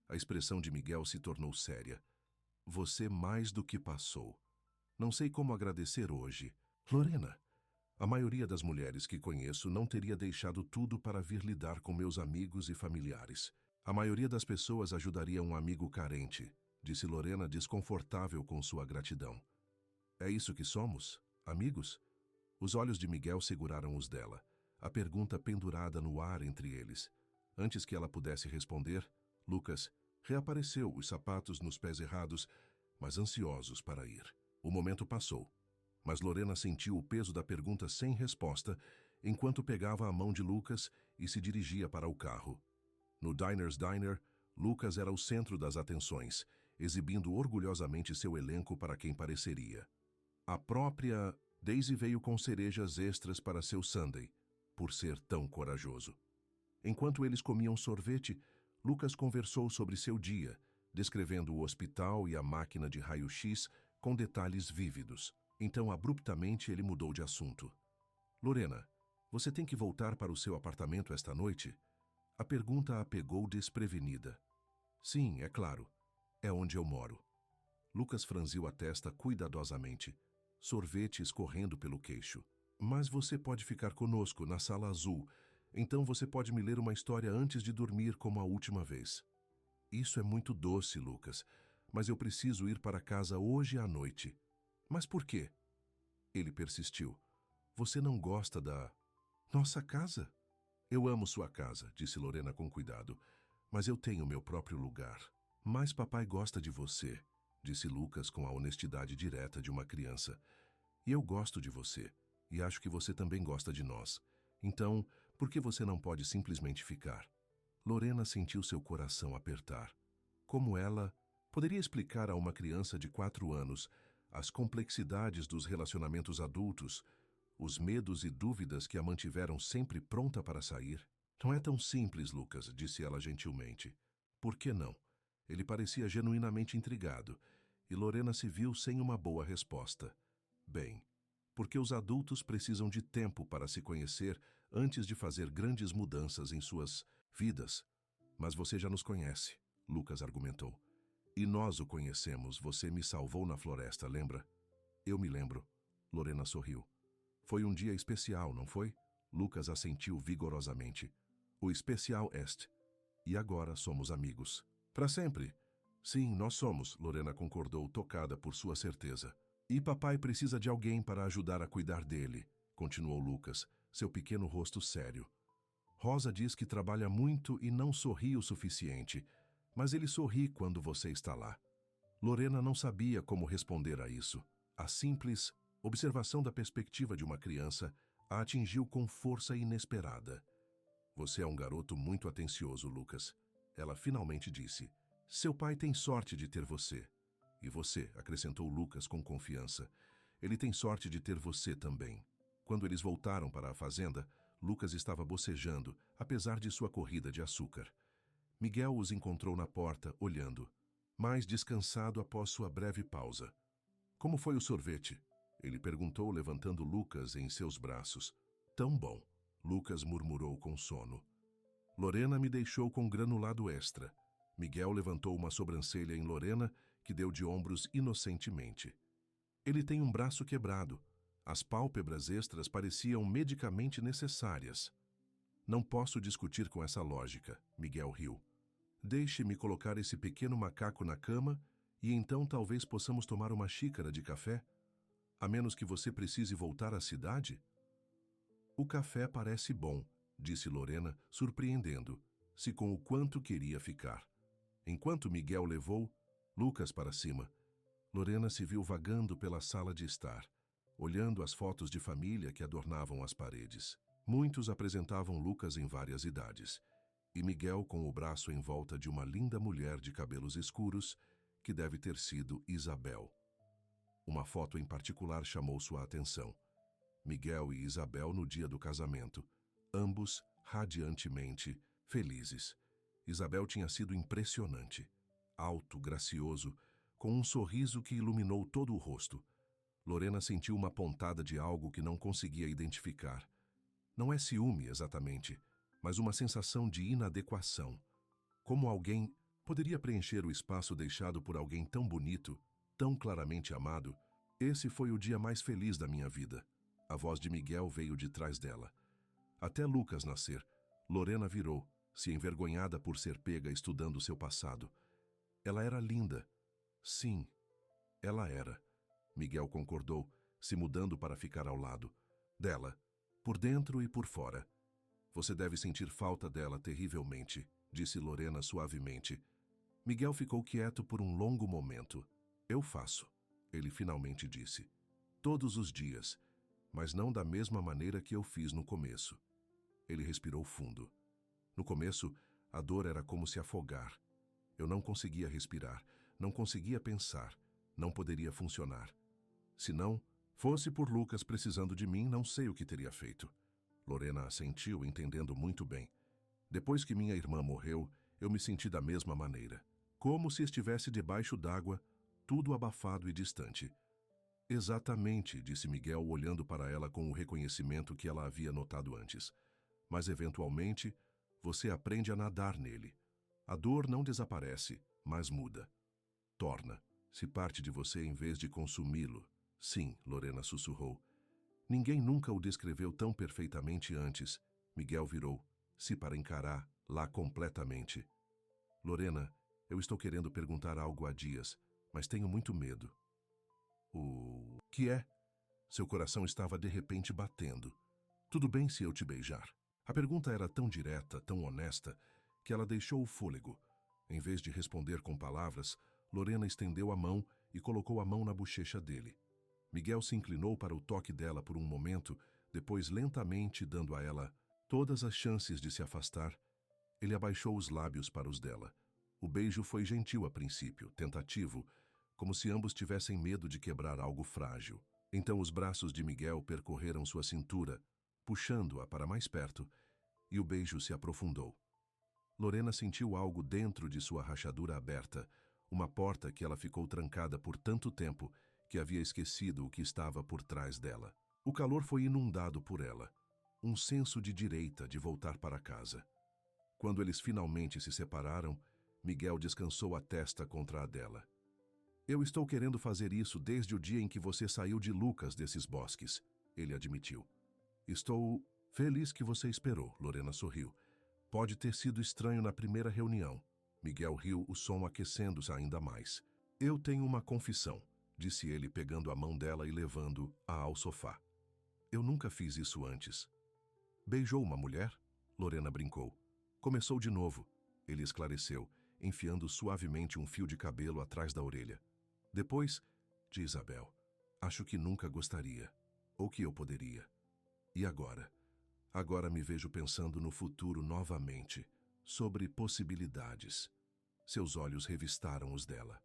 A expressão de Miguel se tornou séria. Você mais do que passou. Não sei como agradecer hoje. Lorena, a maioria das mulheres que conheço não teria deixado tudo para vir lidar com meus amigos e familiares. A maioria das pessoas ajudaria um amigo carente, disse Lorena, desconfortável com sua gratidão. É isso que somos? Amigos? Os olhos de Miguel seguraram os dela, a pergunta pendurada no ar entre eles. Antes que ela pudesse responder, Lucas reapareceu, os sapatos nos pés errados, mas ansiosos para ir. O momento passou, mas Lorena sentiu o peso da pergunta sem resposta, enquanto pegava a mão de Lucas e se dirigia para o carro. No Diners Diner, Lucas era o centro das atenções, exibindo orgulhosamente seu elenco para quem pareceria. A própria Daisy veio com cerejas extras para seu sundae, por ser tão corajoso. Enquanto eles comiam sorvete, Lucas conversou sobre seu dia, descrevendo o hospital e a máquina de raio-x com detalhes vívidos. Então, abruptamente, ele mudou de assunto. Lorena, você tem que voltar para o seu apartamento esta noite? A pergunta a pegou desprevenida. Sim, é claro. É onde eu moro. Lucas franziu a testa cuidadosamente, sorvete escorrendo pelo queixo. Mas você pode ficar conosco na sala azul. Então você pode me ler uma história antes de dormir como a última vez. Isso é muito doce, Lucas, mas eu preciso ir para casa hoje à noite. Mas por quê? Ele persistiu. Você não gosta da nossa casa? Eu amo sua casa, disse Lorena com cuidado, mas eu tenho meu próprio lugar. Mas papai gosta de você, disse Lucas com a honestidade direta de uma criança. E eu gosto de você, e acho que você também gosta de nós. Então, por que você não pode simplesmente ficar? Lorena sentiu seu coração apertar. Como ela poderia explicar a uma criança de 4 anos as complexidades dos relacionamentos adultos, os medos e dúvidas que a mantiveram sempre pronta para sair? Não é tão simples, Lucas, disse ela gentilmente. Por que não? Ele parecia genuinamente intrigado, e Lorena se viu sem uma boa resposta. Bem, porque os adultos precisam de tempo para se conhecer antes de fazer grandes mudanças em suas vidas. Mas você já nos conhece, Lucas argumentou. E nós o conhecemos, você me salvou na floresta, lembra? Eu me lembro. Lorena sorriu. Foi um dia especial, não foi? Lucas assentiu vigorosamente. O especial est. E agora somos amigos. Para sempre. Sim, nós somos, Lorena concordou, tocada por sua certeza. E papai precisa de alguém para ajudar a cuidar dele, continuou Lucas, seu pequeno rosto sério. Rosa diz que trabalha muito e não sorri o suficiente, mas ele sorri quando você está lá. Lorena não sabia como responder a isso. A simples observação da perspectiva de uma criança a atingiu com força inesperada. Você é um garoto muito atencioso, Lucas. Ela finalmente disse. Seu pai tem sorte de ter você. E você, acrescentou Lucas com confiança. Ele tem sorte de ter você também. Quando eles voltaram para a fazenda, Lucas estava bocejando, apesar de sua corrida de açúcar. Miguel os encontrou na porta, olhando, mais descansado após sua breve pausa. Como foi o sorvete? Ele perguntou, levantando Lucas em seus braços. Tão bom, Lucas murmurou com sono. Lorena me deixou com granulado extra. Miguel levantou uma sobrancelha em Lorena, que deu de ombros inocentemente. Ele tem um braço quebrado. As pálpebras extras pareciam medicamente necessárias. Não posso discutir com essa lógica, Miguel riu. Deixe-me colocar esse pequeno macaco na cama e então talvez possamos tomar uma xícara de café, a menos que você precise voltar à cidade? O café parece bom, disse Lorena, surpreendendo-se com o quanto queria ficar. Enquanto Miguel levou Lucas para cima, Lorena se viu vagando pela sala de estar, olhando as fotos de família que adornavam as paredes. Muitos apresentavam Lucas em várias idades, e Miguel com o braço em volta de uma linda mulher de cabelos escuros, que deve ter sido Isabel. Uma foto em particular chamou sua atenção. Miguel e Isabel no dia do casamento, ambos radiantemente felizes. Isabel tinha sido impressionante, alto, gracioso, com um sorriso que iluminou todo o rosto. Lorena sentiu uma pontada de algo que não conseguia identificar. Não é ciúme exatamente, mas uma sensação de inadequação. Como alguém poderia preencher o espaço deixado por alguém tão bonito, tão claramente amado? Esse foi o dia mais feliz da minha vida. A voz de Miguel veio de trás dela. Até Lucas nascer, Lorena virou, se envergonhada por ser pega estudando seu passado. Ela era linda. Sim, ela era. Miguel concordou, se mudando para ficar ao lado dela, por dentro e por fora. Você deve sentir falta dela terrivelmente, disse Lorena suavemente. Miguel ficou quieto por um longo momento. Eu faço, ele finalmente disse. Todos os dias, mas não da mesma maneira que eu fiz no começo. Ele respirou fundo. No começo, a dor era como se afogar. Eu não conseguia respirar, não conseguia pensar, não poderia funcionar. Se não fosse por Lucas precisando de mim, não sei o que teria feito. Lorena assentiu, entendendo muito bem. Depois que minha irmã morreu, eu me senti da mesma maneira. Como se estivesse debaixo d'água, tudo abafado e distante. Exatamente, disse Miguel, olhando para ela com o reconhecimento que ela havia notado antes. Mas, eventualmente, você aprende a nadar nele. A dor não desaparece, mas muda. Torna-se parte de você em vez de consumi-lo. Sim, Lorena sussurrou. Ninguém nunca o descreveu tão perfeitamente antes. Miguel virou-se para encarar lá completamente. Lorena, eu estou querendo perguntar algo há dias, mas tenho muito medo. O que é? Seu coração estava de repente batendo. Tudo bem se eu te beijar? A pergunta era tão direta, tão honesta, que ela deixou o fôlego. Em vez de responder com palavras, Lorena estendeu a mão e colocou a mão na bochecha dele. Miguel se inclinou para o toque dela por um momento, depois lentamente dando a ela todas as chances de se afastar. Ele abaixou os lábios para os dela. O beijo foi gentil a princípio, tentativo, como se ambos tivessem medo de quebrar algo frágil. Então os braços de Miguel percorreram sua cintura, puxando-a para mais perto, e o beijo se aprofundou. Lorena sentiu algo dentro de sua rachadura aberta, uma porta que ela ficou trancada por tanto tempo que havia esquecido o que estava por trás dela. O calor foi inundado por ela, um senso de direita de voltar para casa. Quando eles finalmente se separaram, Miguel descansou a testa contra a dela. Eu estou querendo fazer isso desde o dia em que você saiu de Lucas desses bosques, ele admitiu. Estou feliz que você esperou, Lorena sorriu. Pode ter sido estranho na primeira reunião. Miguel riu, o som aquecendo-se ainda mais. Eu tenho uma confissão, disse ele pegando a mão dela e levando-a ao sofá. Eu nunca fiz isso antes. Beijou uma mulher? Lorena brincou. Começou de novo, ele esclareceu, enfiando suavemente um fio de cabelo atrás da orelha. Depois, de Isabel, acho que nunca gostaria, ou que eu poderia. E agora? Agora me vejo pensando no futuro novamente, sobre possibilidades. Seus olhos revistaram os dela.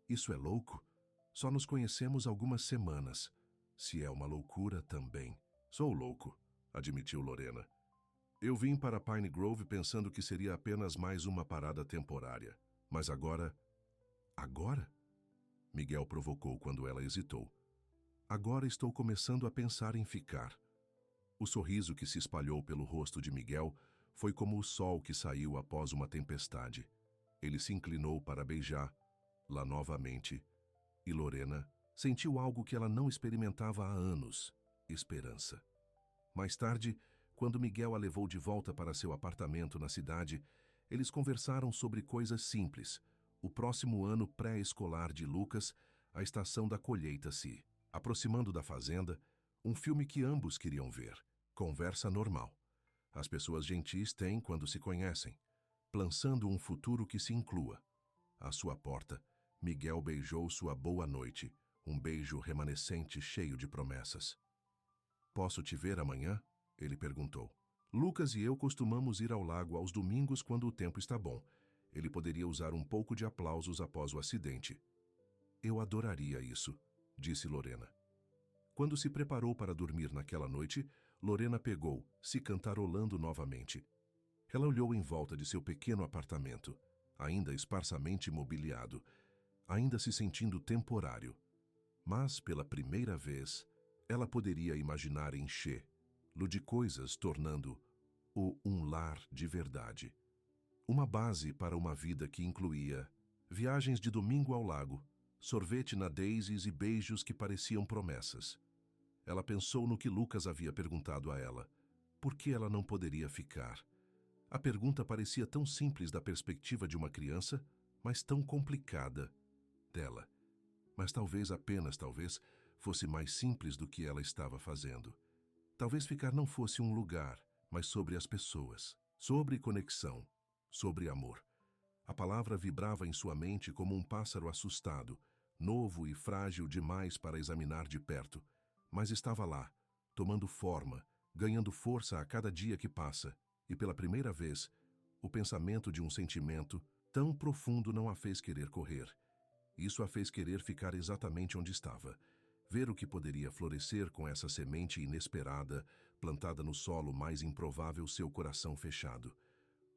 Isso é louco? Só nos conhecemos algumas semanas. Se é uma loucura também. Sou louco, admitiu Lorena. Eu vim para Pine Grove pensando que seria apenas mais uma parada temporária. Mas agora... Agora? Miguel provocou quando ela hesitou. Agora estou começando a pensar em ficar. O sorriso que se espalhou pelo rosto de Miguel foi como o sol que saiu após uma tempestade. Ele se inclinou para beijá-la novamente, e Lorena sentiu algo que ela não experimentava há anos: esperança. Mais tarde, quando Miguel a levou de volta para seu apartamento na cidade, eles conversaram sobre coisas simples: o próximo ano pré-escolar de Lucas, a estação da colheita se aproximando da fazenda, um filme que ambos queriam ver. Conversa normal. As pessoas gentis têm quando se conhecem, plançando um futuro que se inclua. À sua porta, Miguel beijou sua boa noite, um beijo remanescente cheio de promessas. Posso te ver amanhã? Ele perguntou. Lucas e eu costumamos ir ao lago aos domingos quando o tempo está bom. Ele poderia usar um pouco de aplausos após o acidente. Eu adoraria isso, disse Lorena. Quando se preparou para dormir naquela noite, Lorena pegou-se cantarolando novamente. Ela olhou em volta de seu pequeno apartamento, ainda esparsamente mobiliado, ainda se sentindo temporário. Mas, pela primeira vez, ela poderia imaginar encher-lo de coisas, tornando-o um lar de verdade. Uma base para uma vida que incluía viagens de domingo ao lago, sorvete na Daisy's e beijos que pareciam promessas. Ela pensou no que Lucas havia perguntado a ela. Por que ela não poderia ficar? A pergunta parecia tão simples da perspectiva de uma criança, mas tão complicada dela. Mas talvez, apenas talvez, fosse mais simples do que ela estava fazendo. Talvez ficar não fosse um lugar, mas sobre as pessoas, sobre conexão, sobre amor. A palavra vibrava em sua mente como um pássaro assustado, novo e frágil demais para examinar de perto, mas estava lá, tomando forma, ganhando força a cada dia que passa, e pela primeira vez, o pensamento de um sentimento tão profundo não a fez querer correr. Isso a fez querer ficar exatamente onde estava, ver o que poderia florescer com essa semente inesperada, plantada no solo mais improvável, seu coração fechado.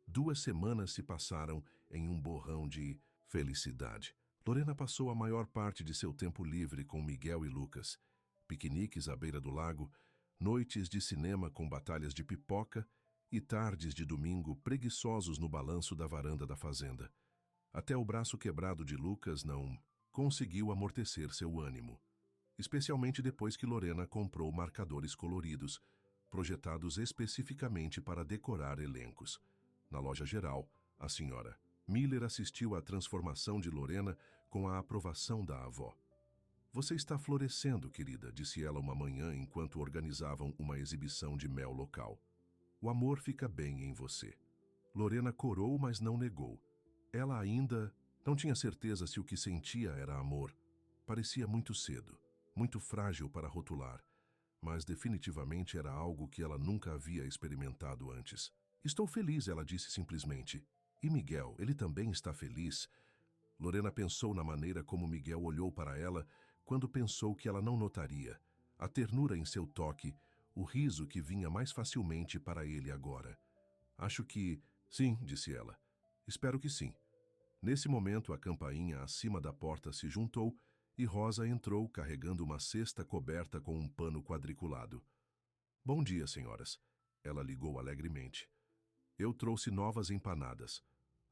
2 semanas se passaram em um borrão de felicidade. Lorena passou a maior parte de seu tempo livre com Miguel e Lucas. Piqueniques à beira do lago, noites de cinema com batalhas de pipoca e tardes de domingo preguiçosos no balanço da varanda da fazenda. Até o braço quebrado de Lucas não conseguiu amortecer seu ânimo, especialmente depois que Lorena comprou marcadores coloridos, projetados especificamente para decorar elencos. Na loja geral, a senhora Miller assistiu à transformação de Lorena com a aprovação da avó. "Você está florescendo, querida", disse ela uma manhã enquanto organizavam uma exibição de mel local. "O amor fica bem em você." Lorena corou, mas não negou. Ela ainda não tinha certeza se o que sentia era amor. Parecia muito cedo, muito frágil para rotular, mas definitivamente era algo que ela nunca havia experimentado antes. "Estou feliz", ela disse simplesmente. "E Miguel, ele também está feliz?" Lorena pensou na maneira como Miguel olhou para ela quando pensou que ela não notaria, a ternura em seu toque, o riso que vinha mais facilmente para ele agora. "Acho que sim", disse ela. "Espero que sim." Nesse momento, a campainha acima da porta se juntou e Rosa entrou carregando uma cesta coberta com um pano quadriculado. "Bom dia, senhoras." Ela ligou alegremente. "Eu trouxe novas empanadas,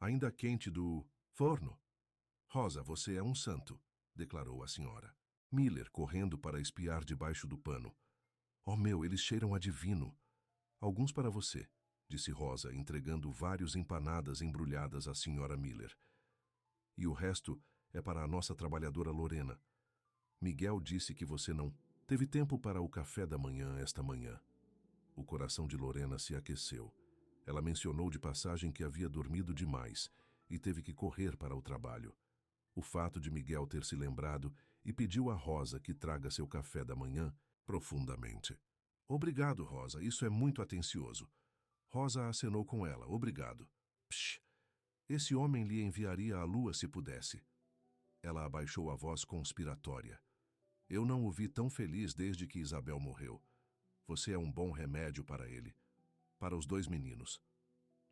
ainda quente do forno." "Rosa, você é um santo", declarou a senhora Miller, correndo para espiar debaixo do pano. "Oh meu, eles cheiram a divino." "Alguns para você", disse Rosa, entregando vários empanadas embrulhadas à senhora Miller. "E o resto é para a nossa trabalhadora Lorena. Miguel disse que você não teve tempo para o café da manhã esta manhã." O coração de Lorena se aqueceu. Ela mencionou de passagem que havia dormido demais e teve que correr para o trabalho. O fato de Miguel ter se lembrado e pediu a Rosa que traga seu café da manhã profundamente. "Obrigado, Rosa, isso é muito atencioso." Rosa acenou com ela. "Obrigado." "Psh, esse homem lhe enviaria a lua se pudesse." Ela abaixou a voz conspiratória. "Eu não o vi tão feliz desde que Isabel morreu. Você é um bom remédio para ele, para os 2 meninos."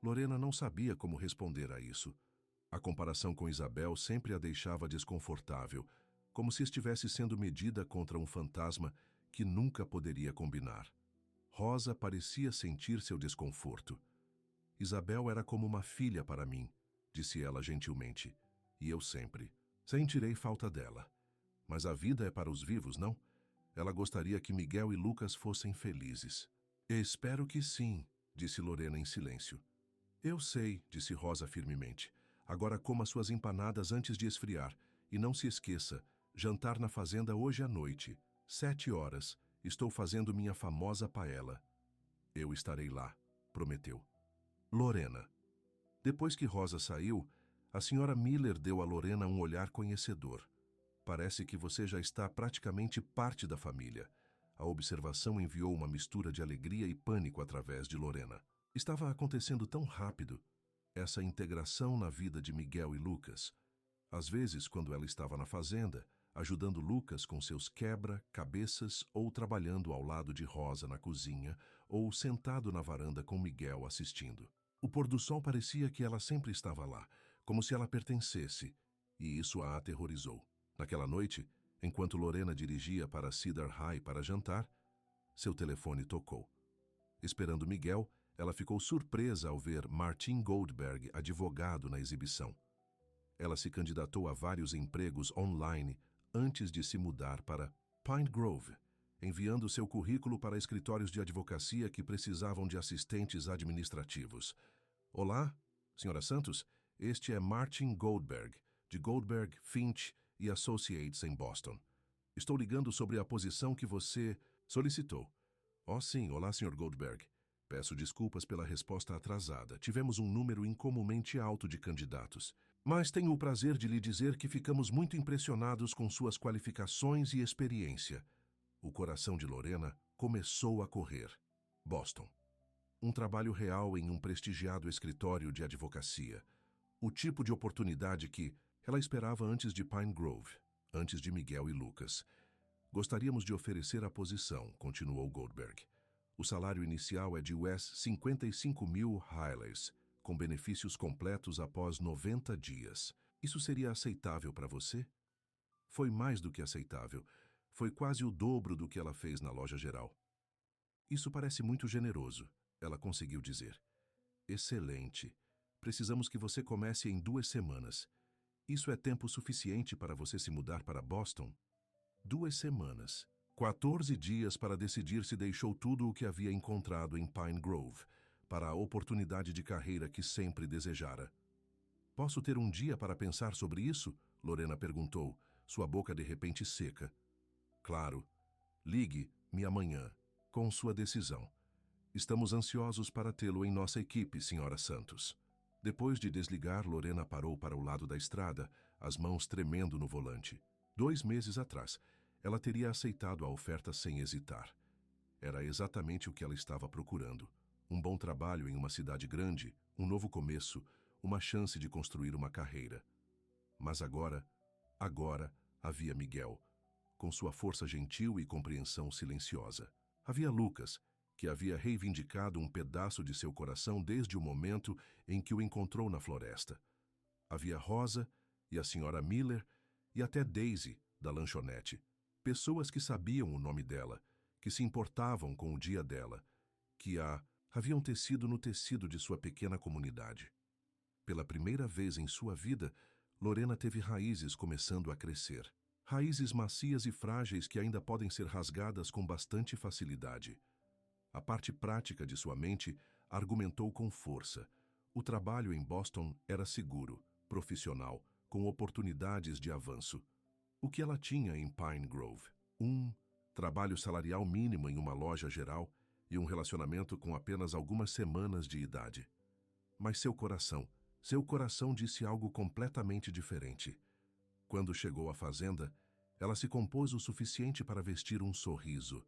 Lorena não sabia como responder a isso. A comparação com Isabel sempre a deixava desconfortável, como se estivesse sendo medida contra um fantasma que nunca poderia combinar. Rosa parecia sentir seu desconforto. "Isabel era como uma filha para mim", disse ela gentilmente, "e eu sempre sentirei falta dela. Mas a vida é para os vivos, não? Ela gostaria que Miguel e Lucas fossem felizes." "Espero que sim", disse Lorena em silêncio. "Eu sei", disse Rosa firmemente. "Agora coma suas empanadas antes de esfriar. E não se esqueça, jantar na fazenda hoje à noite. 7 horas. Estou fazendo minha famosa paella." "Eu estarei lá", prometeu. Lorena. Depois que Rosa saiu, a senhora Miller deu a Lorena um olhar conhecedor. "Parece que você já está praticamente parte da família." A observação enviou uma mistura de alegria e pânico através de Lorena. Estava acontecendo tão rápido, essa integração na vida de Miguel e Lucas. Às vezes, quando ela estava na fazenda, ajudando Lucas com seus quebra-cabeças ou trabalhando ao lado de Rosa na cozinha ou sentado na varanda com Miguel assistindo. O pôr do sol parecia que ela sempre estava lá, como se ela pertencesse, e isso a aterrorizou. Naquela noite, enquanto Lorena dirigia para Cedar High para jantar, seu telefone tocou. Esperando Miguel, ela ficou surpresa ao ver Martin Goldberg, advogado, na exibição. Ela se candidatou a vários empregos online antes de se mudar para Pine Grove, enviando seu currículo para escritórios de advocacia que precisavam de assistentes administrativos. "Olá, senhora Santos, este é Martin Goldberg, de Goldberg, Finch e Associates em Boston. Estou ligando sobre a posição que você solicitou. Oh, sim. Olá, Sr. Goldberg. Peço desculpas pela resposta atrasada. Tivemos um número incomumente alto de candidatos. Mas tenho o prazer de lhe dizer que ficamos muito impressionados com suas qualificações e experiência. O coração de Lorena começou a correr. Boston. Um trabalho real em um prestigiado escritório de advocacia. O tipo de oportunidade que ela esperava antes de Pine Grove, antes de Miguel e Lucas. Gostaríamos de oferecer a posição, continuou Goldberg. O salário inicial é de US 55.000 Highlands, com benefícios completos após 90 dias. Isso seria aceitável para você? Foi mais do que aceitável. Foi quase o dobro do que ela fez na loja geral. Isso parece muito generoso, ela conseguiu dizer. Excelente. Precisamos que você comece em 2 semanas. Isso é tempo suficiente para você se mudar para Boston? 2 semanas. 14 dias para decidir se deixou tudo o que havia encontrado em Pine Grove, para a oportunidade de carreira que sempre desejara. Posso ter um dia para pensar sobre isso? Lorena perguntou, sua boca de repente seca. Claro. Ligue-me amanhã, com sua decisão. Estamos ansiosos para tê-lo em nossa equipe, Sra. Santos. Depois de desligar, Lorena parou para o lado da estrada, as mãos tremendo no volante. 2 meses atrás, ela teria aceitado a oferta sem hesitar. Era exatamente o que ela estava procurando. Um bom trabalho em uma cidade grande, um novo começo, uma chance de construir uma carreira. Mas agora havia Miguel, com sua força gentil e compreensão silenciosa. Havia Lucas, que havia reivindicado um pedaço de seu coração desde o momento em que o encontrou na floresta. Havia Rosa e a Sra. Miller e até Daisy, da lanchonete. Pessoas que sabiam o nome dela, que se importavam com o dia dela, que a haviam tecido no tecido de sua pequena comunidade. Pela primeira vez em sua vida, Lorena teve raízes começando a crescer. Raízes macias e frágeis que ainda podem ser rasgadas com bastante facilidade. A parte prática de sua mente argumentou com força. O trabalho em Boston era seguro, profissional, com oportunidades de avanço. O que ela tinha em Pine Grove? Um trabalho salarial mínimo em uma loja geral e um relacionamento com apenas algumas semanas de idade. Mas seu coração disse algo completamente diferente. Quando chegou à fazenda, ela se compôs o suficiente para vestir um sorriso.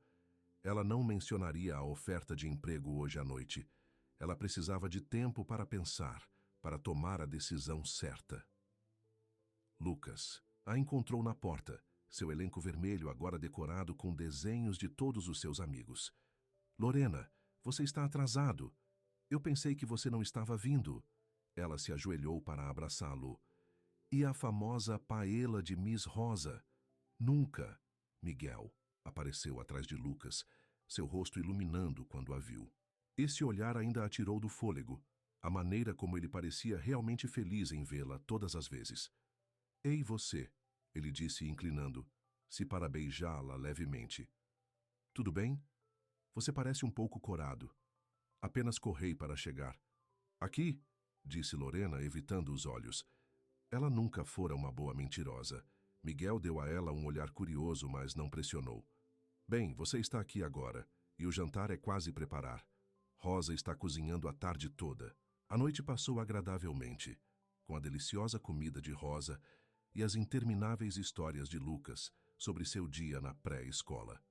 Ela não mencionaria a oferta de emprego hoje à noite. Ela precisava de tempo para pensar, para tomar a decisão certa. Lucas a encontrou na porta, seu elenco vermelho agora decorado com desenhos de todos os seus amigos. Lorena, você está atrasado. Eu pensei que você não estava vindo. Ela se ajoelhou para abraçá-lo. E a famosa paella de Miss Rosa? Nunca. Miguel apareceu atrás de Lucas, seu rosto iluminando quando a viu. Esse olhar ainda a tirou do fôlego, a maneira como ele parecia realmente feliz em vê-la todas as vezes. Ei, você, ele disse inclinando-se para beijá-la levemente. Tudo bem? Você parece um pouco corado. Apenas correi para chegar. Aqui, disse Lorena, evitando os olhos. Ela nunca fora uma boa mentirosa. Miguel deu a ela um olhar curioso, mas não pressionou. Bem, você está aqui agora, e o jantar é quase preparar. Rosa está cozinhando a tarde toda. A noite passou agradavelmente, com a deliciosa comida de Rosa e as intermináveis histórias de Lucas sobre seu dia na pré-escola.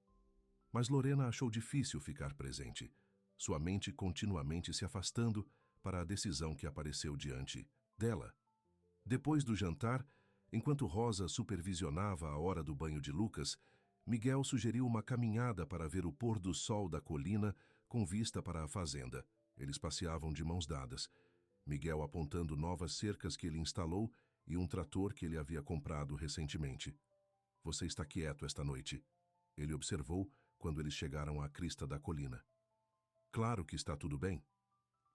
Mas Lorena achou difícil ficar presente, sua mente continuamente se afastando para a decisão que apareceu diante dela. Depois do jantar, enquanto Rosa supervisionava a hora do banho de Lucas, Miguel sugeriu uma caminhada para ver o pôr do sol da colina com vista para a fazenda. Eles passeavam de mãos dadas, Miguel apontando novas cercas que ele instalou e um trator que ele havia comprado recentemente. Você está quieto esta noite, ele observou quando eles chegaram à crista da colina. Claro que está tudo bem.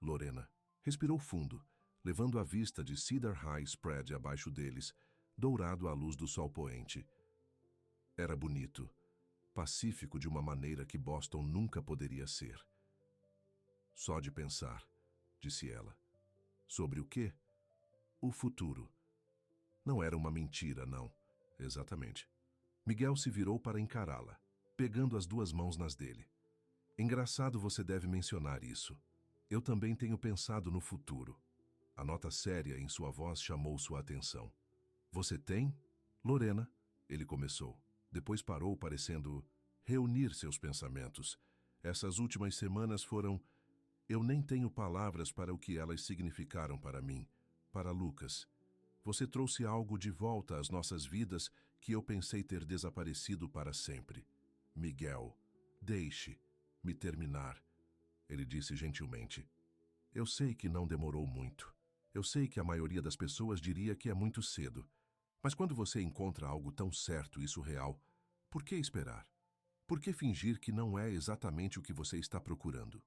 Lorena respirou fundo, levando a vista de Cedar High Spread abaixo deles, dourado à luz do sol poente. Era bonito, pacífico de uma maneira que Boston nunca poderia ser. Só de pensar, disse ela. Sobre o quê? O futuro. Não era uma mentira, não. Exatamente. Miguel se virou para encará-la, pegando as duas mãos nas dele. Engraçado você deve mencionar isso. Eu também tenho pensado no futuro. A nota séria em sua voz chamou sua atenção. Você tem? Lorena, ele começou. Depois parou, parecendo reunir seus pensamentos. Essas últimas semanas foram... Eu nem tenho palavras para o que elas significaram para mim, para Lucas. Você trouxe algo de volta às nossas vidas que eu pensei ter desaparecido para sempre. Miguel, deixe-me terminar, ele disse gentilmente. Eu sei que não demorou muito. Eu sei que a maioria das pessoas diria que é muito cedo. Mas quando você encontra algo tão certo e surreal, por que esperar? Por que fingir que não é exatamente o que você está procurando?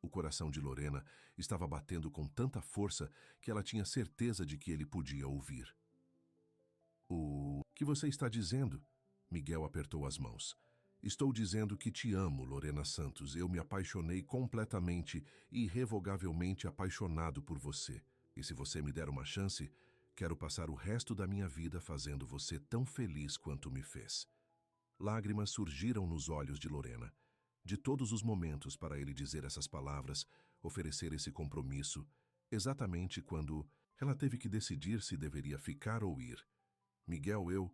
O coração de Lorena estava batendo com tanta força que ela tinha certeza de que ele podia ouvir. O que você está dizendo? Miguel apertou as mãos. Estou dizendo que te amo, Lorena Santos. Eu me apaixonei completamente e irrevogavelmente apaixonado por você. E se você me der uma chance, quero passar o resto da minha vida fazendo você tão feliz quanto me fez. Lágrimas surgiram nos olhos de Lorena. De todos os momentos para ele dizer essas palavras, oferecer esse compromisso, exatamente quando ela teve que decidir se deveria ficar ou ir. Miguel,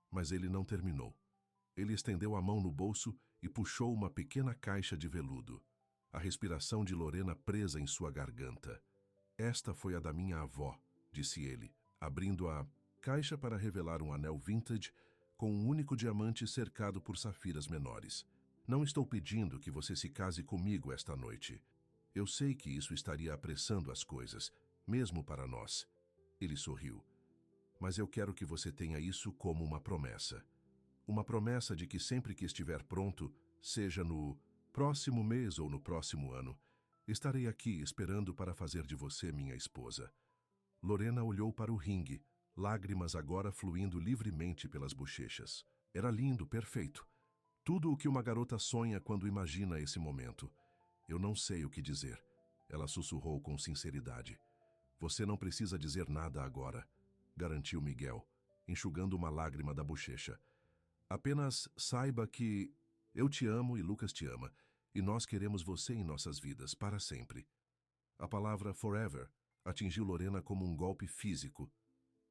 mas ele não terminou. Ele estendeu a mão no bolso e puxou uma pequena caixa de veludo. A respiração de Lorena presa em sua garganta. Esta foi a da minha avó, disse ele, abrindo a caixa para revelar um anel vintage com um único diamante cercado por safiras menores. Não estou pedindo que você se case comigo esta noite. Eu sei que isso estaria apressando as coisas, mesmo para nós. Ele sorriu. Mas eu quero que você tenha isso como uma promessa. Uma promessa de que sempre que estiver pronto, seja no próximo mês ou no próximo ano, estarei aqui esperando para fazer de você minha esposa. Lorena olhou para o ringue, lágrimas agora fluindo livremente pelas bochechas. Era lindo, perfeito. Tudo o que uma garota sonha quando imagina esse momento. Eu não sei o que dizer. Ela sussurrou com sinceridade. Você não precisa dizer nada agora, garantiu Miguel, enxugando uma lágrima da bochecha. Apenas saiba que eu te amo e Lucas te ama, e nós queremos você em nossas vidas para sempre. A palavra forever atingiu Lorena como um golpe físico.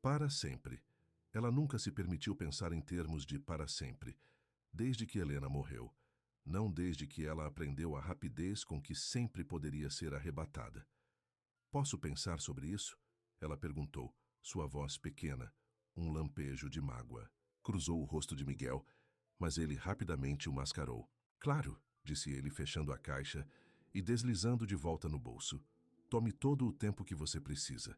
Para sempre. Ela nunca se permitiu pensar em termos de para sempre, desde que Helena morreu, não desde que ela aprendeu a rapidez com que sempre poderia ser arrebatada. Posso pensar sobre isso? Ela perguntou, sua voz pequena, um lampejo de mágoa. Cruzou o rosto de Miguel, mas ele rapidamente o mascarou. Claro, disse ele, fechando a caixa e deslizando de volta no bolso. Tome todo o tempo que você precisa.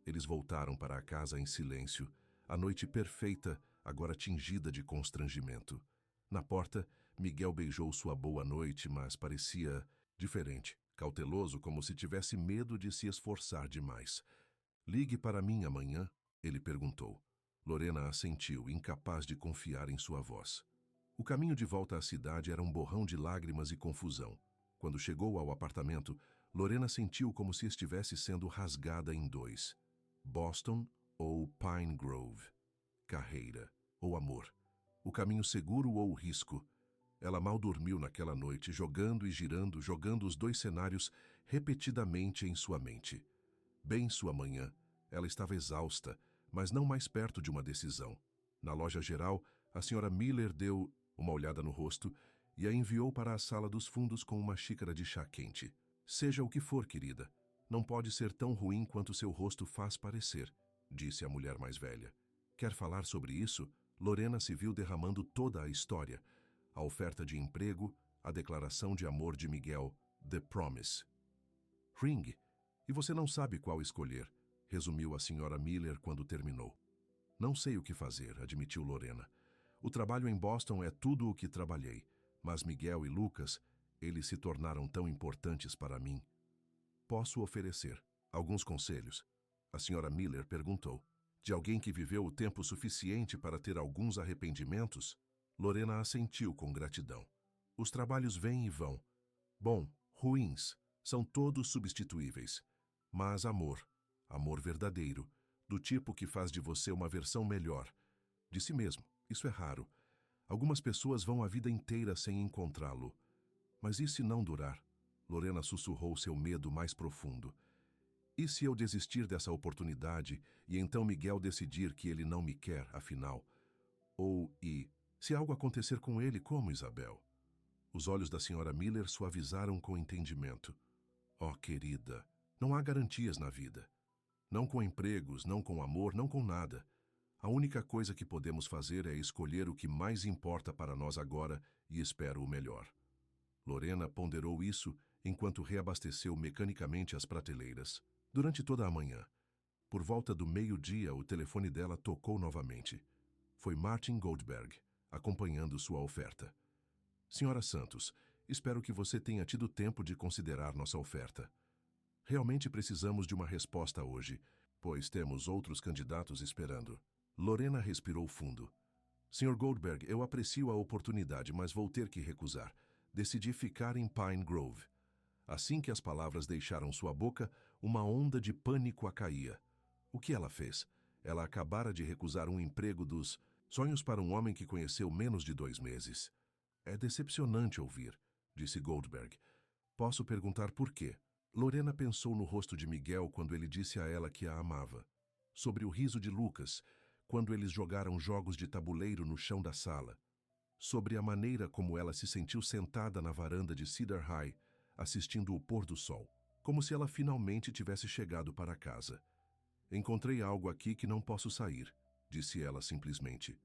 Eles voltaram para a casa em silêncio, a noite perfeita, agora tingida de constrangimento. Na porta, Miguel beijou sua boa noite, mas parecia diferente, cauteloso, como se tivesse medo de se esforçar demais. Ligue para mim amanhã? Ele perguntou. Lorena assentiu, incapaz de confiar em sua voz. O caminho de volta à cidade era um borrão de lágrimas e confusão. Quando chegou ao apartamento, Lorena sentiu como se estivesse sendo rasgada em dois. Boston ou Pine Grove. Carreira ou amor. O caminho seguro ou o risco. Ela mal dormiu naquela noite, jogando e girando, jogando os dois cenários repetidamente em sua mente. Bem sua manhã, ela estava exausta, mas não mais perto de uma decisão. Na loja geral, a senhora Miller deu uma olhada no rosto e a enviou para a sala dos fundos com uma xícara de chá quente. Seja o que for, querida, não pode ser tão ruim quanto seu rosto faz parecer, disse a mulher mais velha. Quer falar sobre isso? Lorena se viu derramando toda a história. A oferta de emprego, a declaração de amor de Miguel, The Promise. Ring, e você não sabe qual escolher, resumiu a senhora Miller quando terminou. Não sei o que fazer, admitiu Lorena. O trabalho em Boston é tudo o que trabalhei, mas Miguel e Lucas, eles se tornaram tão importantes para mim. Posso oferecer alguns conselhos? A senhora Miller perguntou. De alguém que viveu o tempo suficiente para ter alguns arrependimentos? Lorena assentiu com gratidão. Os trabalhos vêm e vão. Bom, ruins, são todos substituíveis. Mas amor verdadeiro, do tipo que faz de você uma versão melhor, De si mesmo. Isso é raro. Algumas pessoas vão a vida inteira sem encontrá-lo. Mas e se não durar? Lorena sussurrou seu medo mais profundo. E se eu desistir dessa oportunidade e então Miguel decidir que ele não me quer, afinal? Se algo acontecer com ele, como Isabel? Os olhos da senhora Miller suavizaram com entendimento. Oh, querida, não há garantias na vida. Não com empregos, não com amor, não com nada. A única coisa que podemos fazer é escolher o que mais importa para nós agora e espero o melhor. Lorena ponderou isso enquanto reabasteceu mecanicamente as prateleiras. Durante toda a manhã, por volta do meio-dia, o telefone dela tocou novamente. Foi Martin Goldberg, acompanhando sua oferta. Senhora Santos, espero que você tenha tido tempo de considerar nossa oferta. Realmente precisamos de uma resposta hoje, pois temos outros candidatos esperando. Lorena respirou fundo. Sr. Goldberg, eu aprecio a oportunidade, mas vou ter que recusar. Decidi ficar em Pine Grove. Assim que as palavras deixaram sua boca, uma onda de pânico a caía. O que ela fez? Ela acabara de recusar um emprego dos sonhos para um homem que conheceu menos de 2 meses. É decepcionante ouvir, disse Goldberg. Posso perguntar por quê? Lorena pensou no rosto de Miguel quando ele disse a ela que a amava. Sobre o riso de Lucas, quando eles jogaram jogos de tabuleiro no chão da sala. Sobre a maneira como ela se sentiu sentada na varanda de Cedar High, assistindo o pôr do sol, como se ela finalmente tivesse chegado para casa. Encontrei algo aqui que não posso sair, disse ela simplesmente.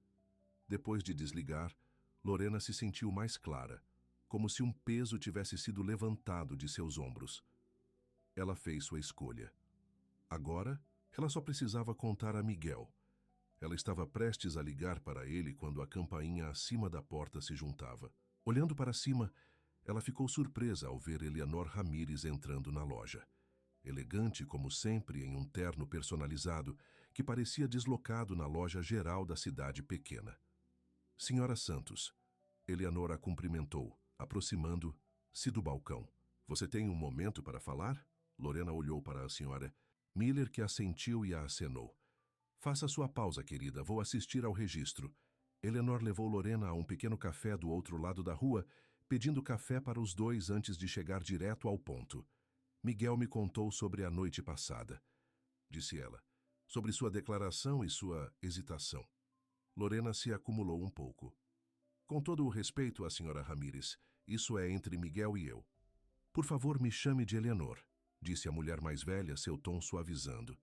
Depois de desligar, Lorena se sentiu mais clara, como se um peso tivesse sido levantado de seus ombros. Ela fez sua escolha. Agora, ela só precisava contar a Miguel. Ela estava prestes a ligar para ele quando a campainha acima da porta se juntava. Olhando para cima, ela ficou surpresa ao ver Eleanor Ramírez entrando na loja. Elegante como sempre em um terno personalizado que parecia deslocado na loja geral da cidade pequena. Senhora Santos, Eleanor a cumprimentou, aproximando-se do balcão. Você tem um momento para falar? Lorena olhou para a senhora Miller, que assentiu e a acenou. Faça sua pausa, querida, vou assistir ao registro. Eleanor levou Lorena a um pequeno café do outro lado da rua, pedindo café para os dois antes de chegar direto ao ponto. Miguel me contou sobre a noite passada, disse ela, sobre sua declaração e sua hesitação. Lorena se acumulou um pouco. Com todo o respeito à senhora Ramírez, isso é entre Miguel e eu. Por favor, me chame de Eleanor, disse a mulher mais velha, seu tom suavizando.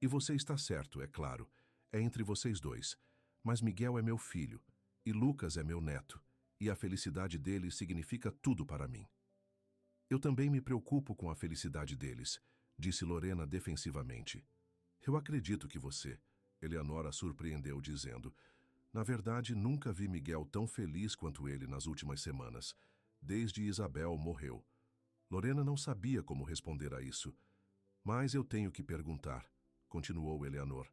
E você está certo, é claro, é entre vocês dois. Mas Miguel é meu filho, e Lucas é meu neto, e a felicidade deles significa tudo para mim. Eu também me preocupo com a felicidade deles, disse Lorena defensivamente. Eu acredito que você, Eleanor a surpreendeu dizendo. Na verdade, nunca vi Miguel tão feliz quanto ele nas últimas semanas, desde Isabel morreu. Lorena não sabia como responder a isso. Mas eu tenho que perguntar, continuou Eleanor.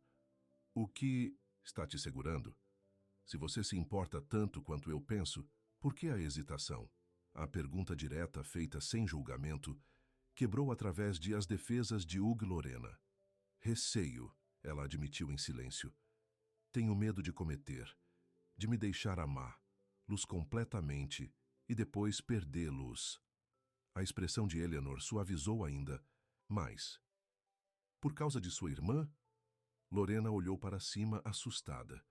O que está te segurando? Se você se importa tanto quanto eu penso, por que a hesitação? A pergunta direta, feita sem julgamento, quebrou através de as defesas de Hugo Lorena. Receio, ela admitiu em silêncio. Tenho medo de cometer, de me deixar amar-los completamente e depois perdê-los. A expressão de Eleanor suavizou ainda mais. Por causa de sua irmã? Lorena olhou para cima assustada.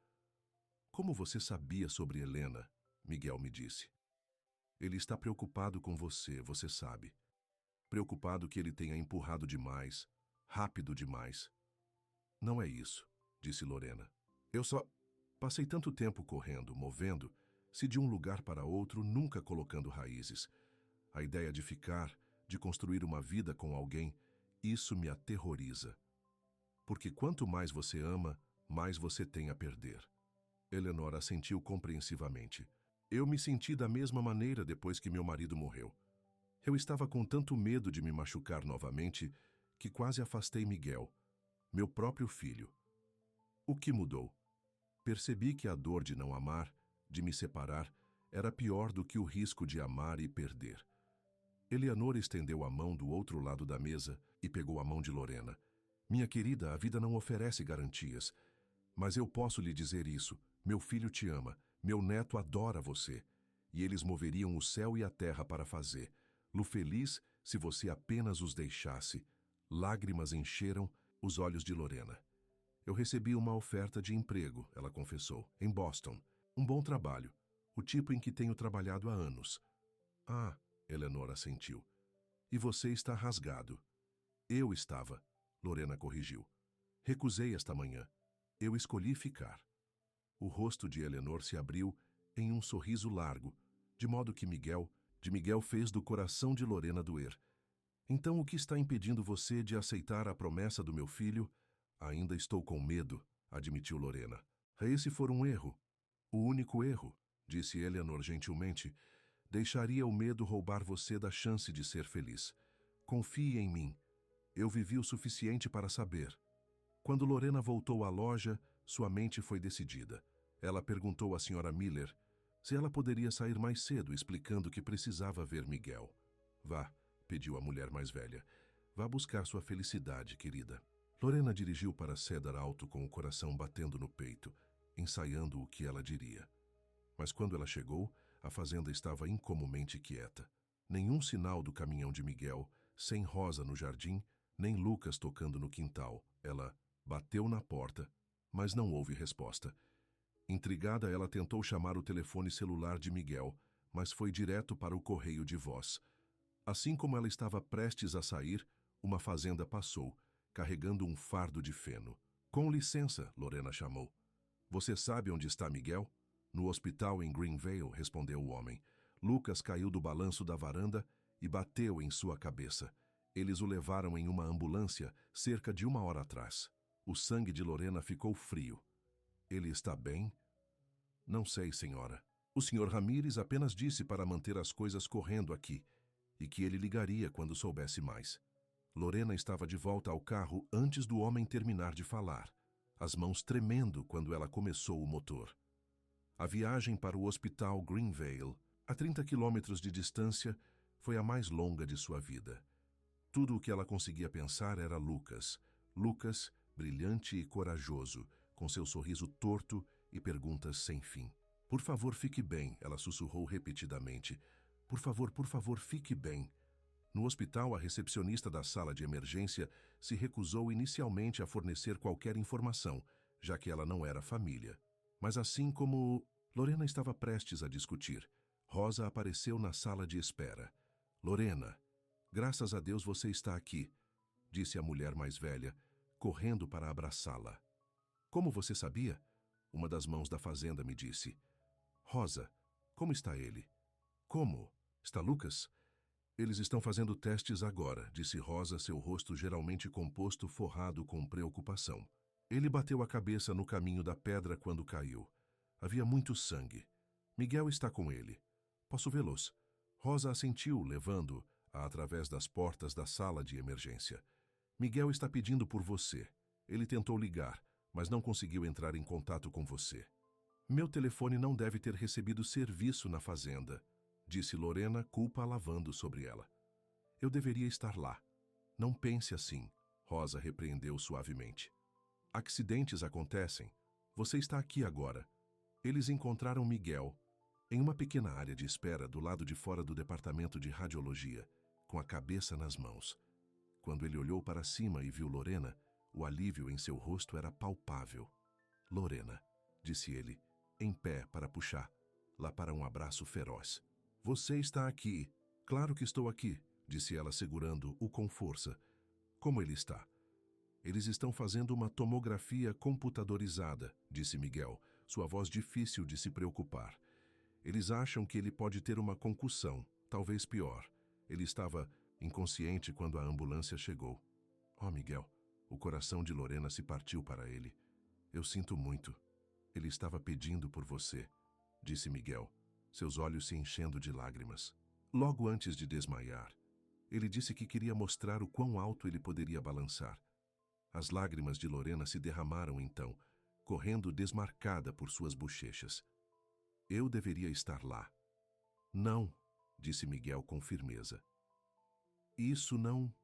Como você sabia sobre Helena? Miguel me disse. Ele está preocupado com você, você sabe. Preocupado que ele tenha empurrado demais, rápido demais. Não é isso, disse Lorena. Eu só passei tanto tempo correndo, movendo-se de um lugar para outro, nunca colocando raízes. A ideia de ficar, de construir uma vida com alguém, isso me aterroriza. Porque quanto mais você ama, mais você tem a perder. Eleanor assentiu compreensivamente. Eu me senti da mesma maneira depois que meu marido morreu. Eu estava com tanto medo de me machucar novamente que quase afastei Miguel, meu próprio filho. O que mudou? Percebi que a dor de não amar, de me separar, era pior do que o risco de amar e perder. Eleanor estendeu a mão do outro lado da mesa e pegou a mão de Lorena. Minha querida, a vida não oferece garantias, Mas eu posso lhe dizer isso. Meu filho te ama. Meu neto adora você. E eles moveriam o céu e a terra para fazer-lo feliz se você apenas os deixasse. Lágrimas encheram os olhos de Lorena. Eu recebi uma oferta de emprego, ela confessou, em Boston. Um bom trabalho. O tipo em que tenho trabalhado há anos. Ah, Eleanor assentiu. E você está rasgado. Eu estava, Lorena corrigiu. Recusei esta manhã. Eu escolhi ficar. O rosto de Eleanor se abriu em um sorriso largo, de modo que Miguel fez do coração de Lorena doer. Então o que está impedindo você de aceitar a promessa do meu filho? Ainda estou com medo, admitiu Lorena. Esse for um erro. O único erro, disse Eleanor gentilmente, deixaria o medo roubar você da chance de ser feliz. Confie em mim. Eu vivi o suficiente para saber. Quando Lorena voltou à loja, sua mente foi decidida. Ela perguntou à Sra. Miller se ela poderia sair mais cedo, explicando que precisava ver Miguel. Vá, pediu a mulher mais velha. Vá buscar sua felicidade, querida. Lorena dirigiu para Cedar Alto com o coração batendo no peito, ensaiando o que ela diria. Mas quando ela chegou, a fazenda estava incomumente quieta. Nenhum sinal do caminhão de Miguel, sem Rosa no jardim, nem Lucas tocando no quintal. Ela bateu na porta, mas não houve resposta. Intrigada, ela tentou chamar o telefone celular de Miguel, mas foi direto para o correio de voz. Assim como ela estava prestes a sair, uma fazenda passou, carregando um fardo de feno. Com licença, Lorena chamou. Você sabe onde está Miguel? No hospital em Greenvale, respondeu o homem. Lucas caiu do balanço da varanda e bateu em sua cabeça. Eles o levaram em uma ambulância cerca de 1 hora atrás. O sangue de Lorena ficou frio. Ele está bem? Não sei, senhora. O Sr. Ramírez apenas disse para manter as coisas correndo aqui e que ele ligaria quando soubesse mais. Lorena estava de volta ao carro antes do homem terminar de falar, as mãos tremendo quando ela começou o motor. A viagem para o hospital Greenvale, a 30 quilômetros de distância, foi a mais longa de sua vida. Tudo o que ela conseguia pensar era Lucas. Lucas, brilhante e corajoso, com seu sorriso torto e perguntas sem fim. Por favor, fique bem, ela sussurrou repetidamente. Por favor, fique bem. No hospital, a recepcionista da sala de emergência se recusou inicialmente a fornecer qualquer informação, já que ela não era família. Mas assim como Lorena estava prestes a discutir, Rosa apareceu na sala de espera. Lorena, graças a Deus você está aqui, disse a mulher mais velha, correndo para abraçá-la. Como você sabia? Uma das mãos da fazenda me disse. Rosa, como está ele? Como? Está Lucas? Eles estão fazendo testes agora, disse Rosa, seu rosto geralmente composto forrado com preocupação. Ele bateu a cabeça no caminho da pedra quando caiu. Havia muito sangue. Miguel está com ele. Posso vê-los? Rosa assentiu, levando-a através das portas da sala de emergência. Miguel está pedindo por você. Ele tentou ligar, mas não conseguiu entrar em contato com você. Meu telefone não deve ter recebido serviço na fazenda, disse Lorena, culpa lavando sobre ela. Eu deveria estar lá. Não pense assim, Rosa repreendeu suavemente. Acidentes acontecem. Você está aqui agora. Eles encontraram Miguel em uma pequena área de espera do lado de fora do departamento de radiologia, com a cabeça nas mãos. Quando ele olhou para cima e viu Lorena, o alívio em seu rosto era palpável. Lorena, disse ele, em pé para puxá-la para um abraço feroz. Você está aqui. Claro que estou aqui, disse ela segurando-o com força. Como ele está? Eles estão fazendo uma tomografia computadorizada, disse Miguel, sua voz difícil de se preocupar. Eles acham que ele pode ter uma concussão, talvez pior. Ele estava inconsciente quando a ambulância chegou. Oh, Miguel, o coração de Lorena se partiu para ele. Eu sinto muito. Ele estava pedindo por você, disse Miguel, seus olhos se enchendo de lágrimas. Logo antes de desmaiar, ele disse que queria mostrar o quão alto ele poderia balançar. As lágrimas de Lorena se derramaram então, correndo desmarcada por suas bochechas. Eu deveria estar lá. Não, disse Miguel com firmeza. Isso não...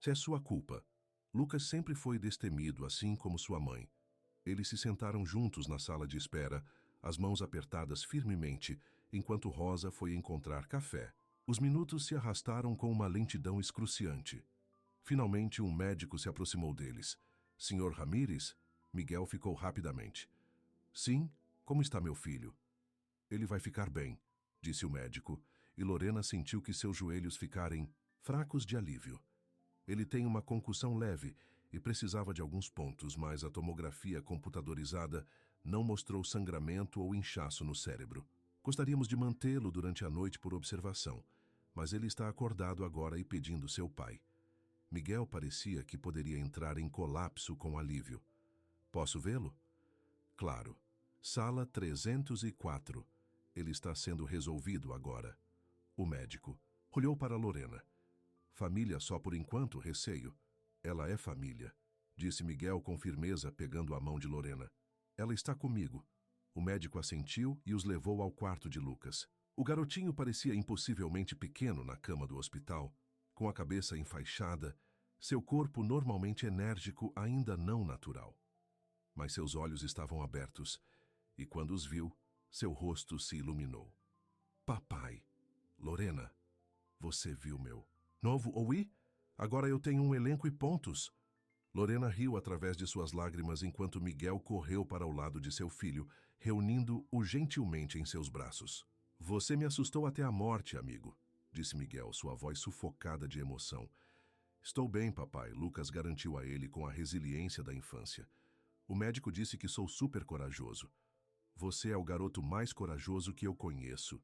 é sua culpa. Lucas sempre foi destemido, assim como sua mãe. Eles se sentaram juntos na sala de espera, as mãos apertadas firmemente, enquanto Rosa foi encontrar café. Os minutos se arrastaram com uma lentidão excruciante. Finalmente, um médico se aproximou deles. Senhor Ramírez? Miguel ficou rapidamente. Sim, como está meu filho? Ele vai ficar bem, disse o médico, e Lorena sentiu que seus joelhos ficarem fracos de alívio. Ele tem uma concussão leve e precisava de alguns pontos, mas a tomografia computadorizada não mostrou sangramento ou inchaço no cérebro. Gostaríamos de mantê-lo durante a noite por observação, mas ele está acordado agora e pedindo seu pai. Miguel parecia que poderia entrar em colapso com alívio. Posso vê-lo? Claro. Sala 304. Ele está sendo resolvido agora. O médico olhou para Lorena. Família só por enquanto, receio. Ela é família, disse Miguel com firmeza, pegando a mão de Lorena. Ela está comigo. O médico assentiu e os levou ao quarto de Lucas. O garotinho parecia impossivelmente pequeno na cama do hospital, com a cabeça enfaixada, seu corpo normalmente enérgico ainda não natural. Mas seus olhos estavam abertos, e quando os viu, seu rosto se iluminou. Papai, Lorena, você viu meu novo OI? Agora eu tenho um elenco e pontos. Lorena riu através de suas lágrimas enquanto Miguel correu para o lado de seu filho, reunindo-o gentilmente em seus braços. Você me assustou até a morte, amigo, disse Miguel, sua voz sufocada de emoção. Estou bem, papai, Lucas garantiu a ele com a resiliência da infância. O médico disse que sou super corajoso. Você é o garoto mais corajoso que eu conheço,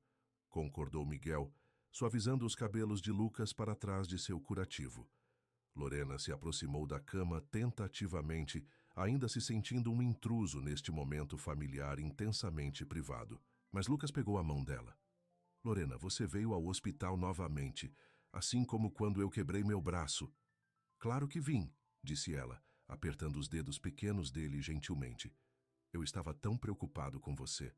concordou Miguel, suavizando os cabelos de Lucas para trás de seu curativo. Lorena se aproximou da cama tentativamente, ainda se sentindo um intruso neste momento familiar intensamente privado. Mas Lucas pegou a mão dela. Lorena, você veio ao hospital novamente, assim como quando eu quebrei meu braço. Claro que vim, disse ela, apertando os dedos pequenos dele gentilmente. Eu estava tão preocupado com você.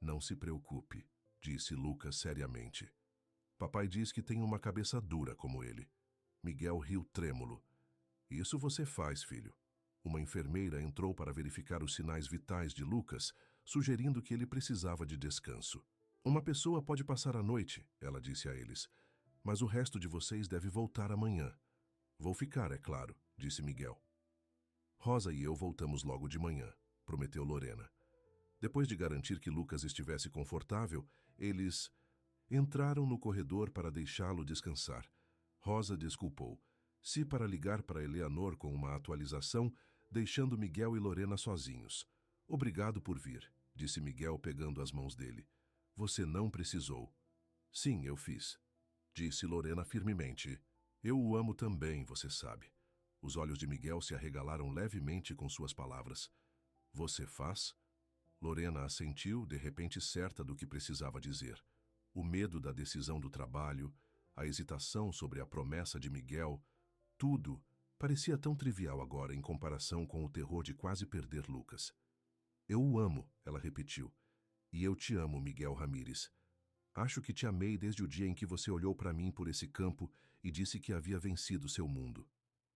Não se preocupe, disse Lucas seriamente. Papai diz que tem uma cabeça dura como ele. Miguel riu trêmulo. Isso você faz, filho. Uma enfermeira entrou para verificar os sinais vitais de Lucas, sugerindo que ele precisava de descanso. Uma pessoa pode passar a noite, ela disse a eles, mas o resto de vocês deve voltar amanhã. Vou ficar, é claro, disse Miguel. Rosa e eu voltamos logo de manhã, prometeu Lorena. Depois de garantir que Lucas estivesse confortável, eles entraram no corredor para deixá-lo descansar. Rosa desculpou, se para ligar para Eleanor com uma atualização, deixando Miguel e Lorena sozinhos. Obrigado por vir, disse Miguel pegando as mãos dele. Você não precisou. Sim, eu fiz, disse Lorena firmemente. Eu o amo também, você sabe. Os olhos de Miguel se arregalaram levemente com suas palavras. Você faz? Lorena assentiu, de repente certa do que precisava dizer. O medo da decisão do trabalho, a hesitação sobre a promessa de Miguel, tudo parecia tão trivial agora em comparação com o terror de quase perder Lucas. Eu o amo, ela repetiu. E eu te amo, Miguel Ramírez. Acho que te amei desde o dia em que você olhou para mim por esse campo e disse que havia vencido seu mundo.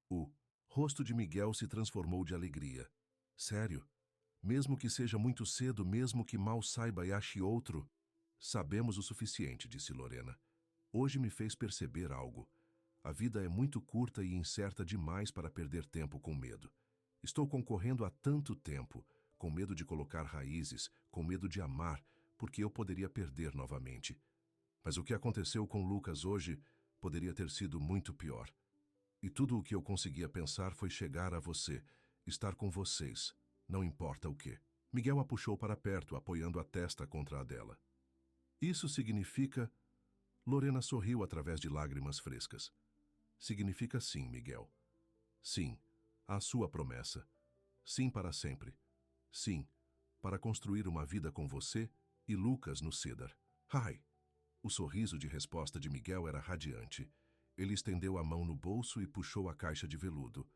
O rosto de Miguel se transformou de alegria. Sério? Mesmo que seja muito cedo, mesmo que mal saiba e ache outro? Sabemos o suficiente, disse Lorena. Hoje me fez perceber algo. A vida é muito curta e incerta demais para perder tempo com medo. Estou concorrendo há tanto tempo, com medo de colocar raízes, com medo de amar, porque eu poderia perder novamente. Mas o que aconteceu com Lucas hoje poderia ter sido muito pior. E tudo o que eu conseguia pensar foi chegar a você, estar com vocês, não importa o quê. Miguel a puxou para perto, apoiando a testa contra a dela. Isso significa... Lorena sorriu através de lágrimas frescas. Significa sim, Miguel. Sim, a sua promessa. Sim para sempre. Sim, para construir uma vida com você e Lucas no Cedar. Ai! O sorriso de resposta de Miguel era radiante. Ele estendeu a mão no bolso e puxou a caixa de veludo.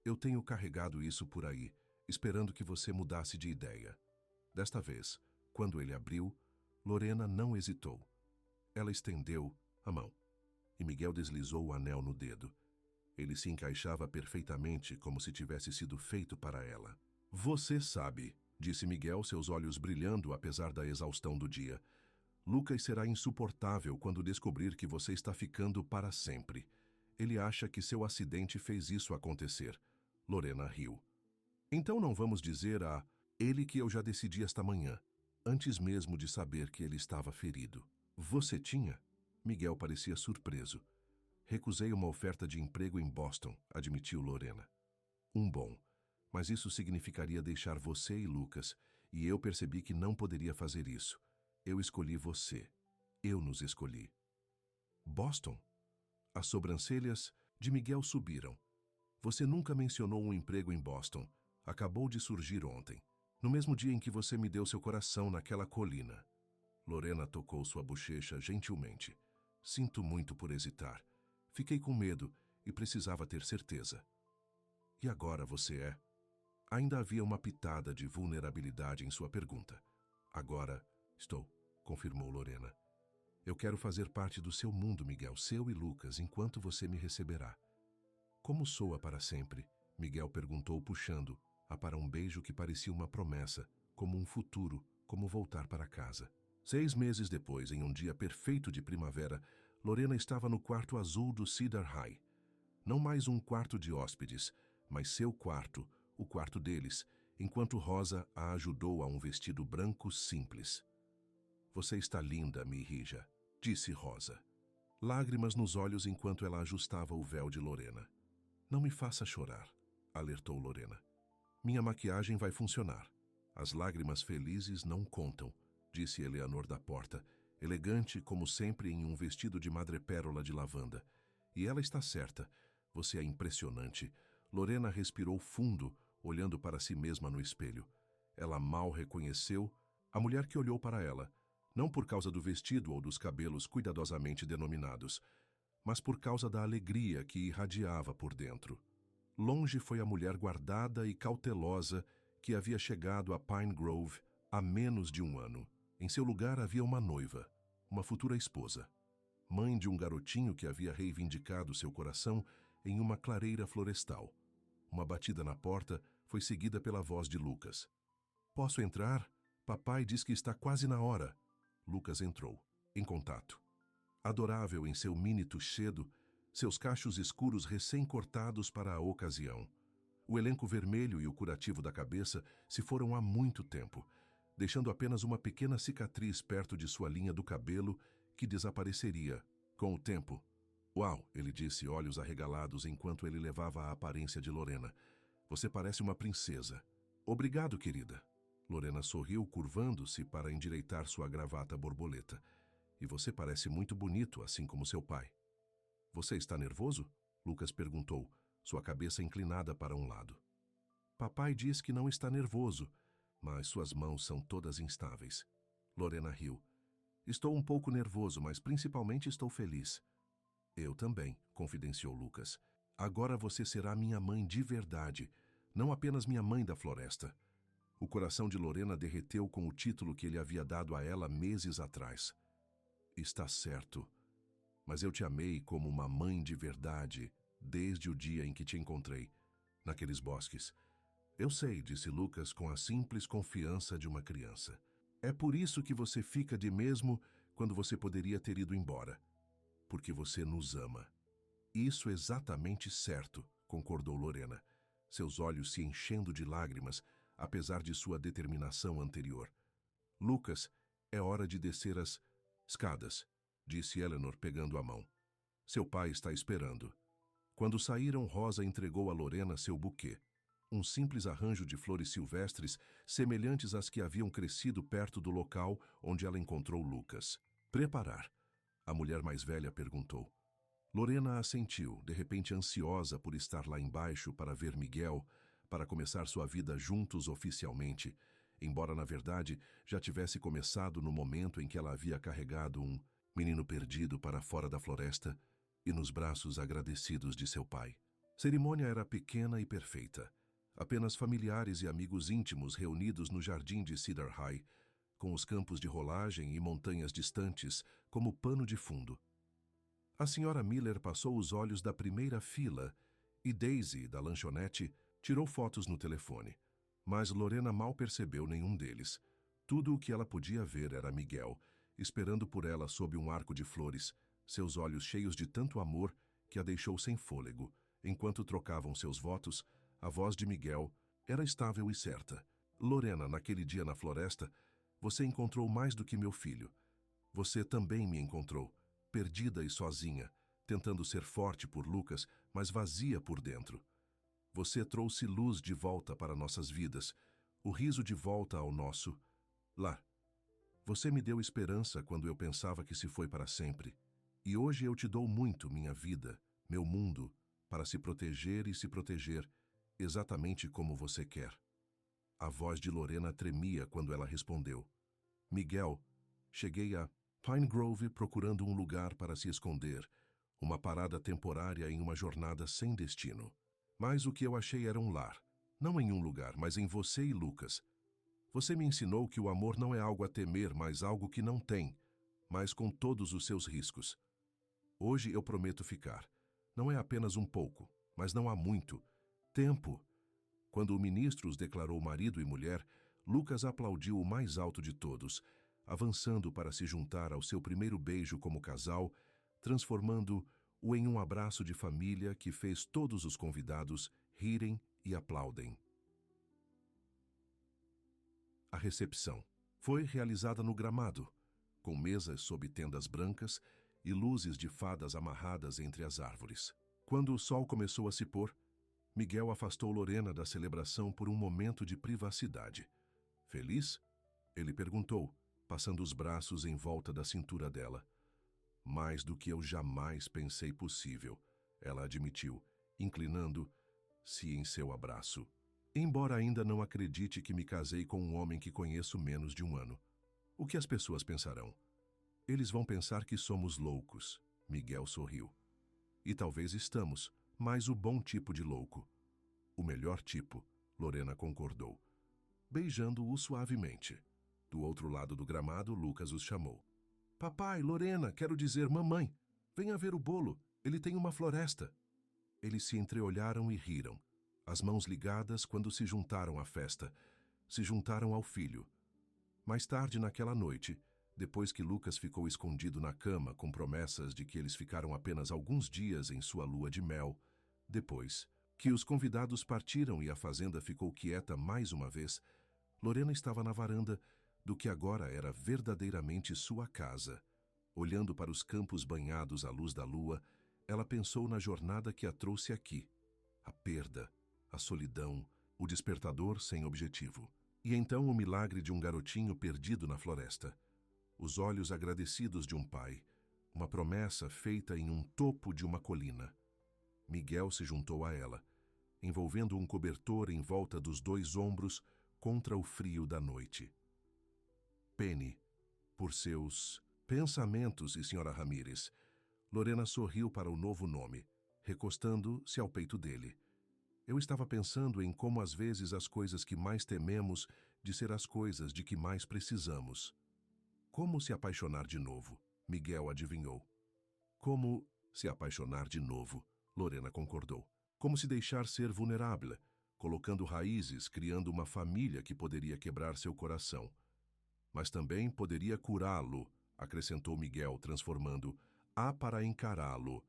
Eu tenho carregado isso por aí, esperando que você mudasse de ideia. Desta vez, quando ele abriu, Lorena não hesitou. Ela estendeu a mão, e Miguel deslizou o anel no dedo. Ele se encaixava perfeitamente, como se tivesse sido feito para ela. Você sabe, disse Miguel, seus olhos brilhando apesar da exaustão do dia. Lucas será insuportável quando descobrir que você está ficando para sempre. Ele acha que seu acidente fez isso acontecer. Lorena riu. Então não vamos dizer a ele que eu já decidi esta manhã, antes mesmo de saber que ele estava ferido. Você tinha? Miguel parecia surpreso. Recusei uma oferta de emprego em Boston, admitiu Lorena. Bom, mas isso significaria deixar você e Lucas, e eu percebi que não poderia fazer isso. Eu escolhi você. Eu nos escolhi. Boston? As sobrancelhas de Miguel subiram. Você nunca mencionou um emprego em Boston. Acabou de surgir ontem, no mesmo dia em que você me deu seu coração naquela colina. Lorena tocou sua bochecha gentilmente. Sinto muito por hesitar. Fiquei com medo e precisava ter certeza. E agora você é? Ainda havia uma pitada de vulnerabilidade em sua pergunta. Agora estou, confirmou Lorena. Eu quero fazer parte do seu mundo, Miguel, seu e Lucas, enquanto você me receberá. Como soa para sempre? Miguel perguntou, puxando-a para um beijo que parecia uma promessa, como um futuro, como voltar para casa. 6 meses depois, em um dia perfeito de primavera, Lorena estava no quarto azul do Cedar High. Não mais um quarto de hóspedes, mas seu quarto, o quarto deles, enquanto Rosa a ajudou a um vestido branco simples. Você está linda, Mirija, disse Rosa. Lágrimas nos olhos enquanto ela ajustava o véu de Lorena. Não me faça chorar, alertou Lorena. Minha maquiagem vai funcionar. As lágrimas felizes não contam, disse Eleanor da porta, elegante como sempre em um vestido de madrepérola de lavanda. E ela está certa. Você é impressionante. Lorena respirou fundo, olhando para si mesma no espelho. Ela mal reconheceu a mulher que olhou para ela, não por causa do vestido ou dos cabelos cuidadosamente denominados, mas por causa da alegria que irradiava por dentro. Longe foi a mulher guardada e cautelosa que havia chegado a Pine Grove há menos de um ano. Em seu lugar havia uma noiva, uma futura esposa, mãe de um garotinho que havia reivindicado seu coração em uma clareira florestal. Uma batida na porta foi seguida pela voz de Lucas. Posso entrar? Papai diz que está quase na hora. Lucas entrou, em contato. Adorável em seu mini tuxedo, seus cachos escuros recém-cortados para a ocasião. O elenco vermelho e o curativo da cabeça se foram há muito tempo, deixando apenas uma pequena cicatriz perto de sua linha do cabelo que desapareceria com o tempo. Uau, ele disse, olhos arregalados enquanto ele levava a aparência de Lorena. Você parece uma princesa. Obrigado, querida. Lorena sorriu, curvando-se para endireitar sua gravata borboleta. E você parece muito bonito, assim como seu pai. Você está nervoso? Lucas perguntou, sua cabeça inclinada para um lado. Papai diz que não está nervoso, mas suas mãos são todas instáveis. Lorena riu. Estou um pouco nervoso, mas principalmente estou feliz. Eu também, confidenciou Lucas. Agora você será minha mãe de verdade, não apenas minha mãe da floresta. O coração de Lorena derreteu com o título que ele havia dado a ela meses atrás. Está certo, mas eu te amei como uma mãe de verdade desde o dia em que te encontrei, naqueles bosques. Eu sei, disse Lucas com a simples confiança de uma criança. É por isso que você fica de mesmo quando você poderia ter ido embora. Porque você nos ama. Isso é exatamente certo, concordou Lorena, seus olhos se enchendo de lágrimas, apesar de sua determinação anterior. Lucas, é hora de descer as escadas, disse Eleanor pegando a mão. Seu pai está esperando. Quando saíram, Rosa entregou a Lorena seu buquê. Um simples arranjo de flores silvestres, semelhantes às que haviam crescido perto do local onde ela encontrou Lucas. Preparar? A mulher mais velha perguntou. Lorena assentiu, de repente ansiosa por estar lá embaixo para ver Miguel, para começar sua vida juntos oficialmente, embora na verdade já tivesse começado no momento em que ela havia carregado um menino perdido para fora da floresta e nos braços agradecidos de seu pai. Cerimônia era pequena e perfeita. Apenas familiares e amigos íntimos reunidos no jardim de Cedar High, com os campos de rolagem e montanhas distantes como pano de fundo. A senhora Miller passou os olhos da primeira fila e Daisy, da lanchonete, tirou fotos no telefone. Mas Lorena mal percebeu nenhum deles. Tudo o que ela podia ver era Miguel, esperando por ela sob um arco de flores, seus olhos cheios de tanto amor que a deixou sem fôlego. Enquanto trocavam seus votos, a voz de Miguel era estável e certa. Lorena, naquele dia na floresta, você encontrou mais do que meu filho. Você também me encontrou, perdida e sozinha, tentando ser forte por Lucas, mas vazia por dentro. Você trouxe luz de volta para nossas vidas, o riso de volta ao nosso lar. Você me deu esperança quando eu pensava que se foi para sempre. E hoje eu te dou muito, minha vida, meu mundo, para se proteger e se proteger, exatamente como você quer. A voz de Lorena tremia quando ela respondeu. Miguel, cheguei a Pine Grove procurando um lugar para se esconder, uma parada temporária em uma jornada sem destino. Mas o que eu achei era um lar, não em um lugar, mas em você e Lucas. Você me ensinou que o amor não é algo a temer, mas algo que não tem, mas com todos os seus riscos. Hoje eu prometo ficar. Não é apenas um pouco, mas não há muito. Tempo. Quando o ministro os declarou marido e mulher, Lucas aplaudiu o mais alto de todos, avançando para se juntar ao seu primeiro beijo como casal, transformando-o em um abraço de família que fez todos os convidados rirem e aplaudem. A recepção foi realizada no gramado, com mesas sob tendas brancas e luzes de fadas amarradas entre as árvores. Quando o sol começou a se pôr, Miguel afastou Lorena da celebração por um momento de privacidade. Feliz? Ele perguntou, passando os braços em volta da cintura dela. Mais do que eu jamais pensei possível, ela admitiu, inclinando-se em seu abraço. Embora ainda não acredite que me casei com um homem que conheço menos de um ano. O que as pessoas pensarão? Eles vão pensar que somos loucos, Miguel sorriu. E talvez estamos, mas o bom tipo de louco. O melhor tipo, Lorena concordou, beijando-o suavemente. Do outro lado do gramado, Lucas os chamou. Papai, Lorena, quero dizer mamãe, venha ver o bolo, ele tem uma floresta. Eles se entreolharam e riram, as mãos ligadas quando se juntaram à festa, se juntaram ao filho. Mais tarde naquela noite, depois que Lucas ficou escondido na cama com promessas de que eles ficaram apenas alguns dias em sua lua de mel, depois que os convidados partiram e a fazenda ficou quieta mais uma vez, Lorena estava na varanda do que agora era verdadeiramente sua casa. Olhando para os campos banhados à luz da lua, ela pensou na jornada que a trouxe aqui. A perda, a solidão, o despertador sem objetivo. E então o milagre de um garotinho perdido na floresta. Os olhos agradecidos de um pai, uma promessa feita em um topo de uma colina. Miguel se juntou a ela, envolvendo um cobertor em volta dos dois ombros contra o frio da noite. Penny, por seus pensamentos e Sra. Ramírez, Lorena sorriu para o novo nome, recostando-se ao peito dele. Eu estava pensando em como às vezes as coisas que mais tememos de ser as coisas de que mais precisamos. Como se apaixonar de novo, Miguel adivinhou. Como se apaixonar de novo, Lorena concordou. Como se deixar ser vulnerável, colocando raízes, criando uma família que poderia quebrar seu coração. Mas também poderia curá-lo, acrescentou Miguel, transformando. Há para encará-lo.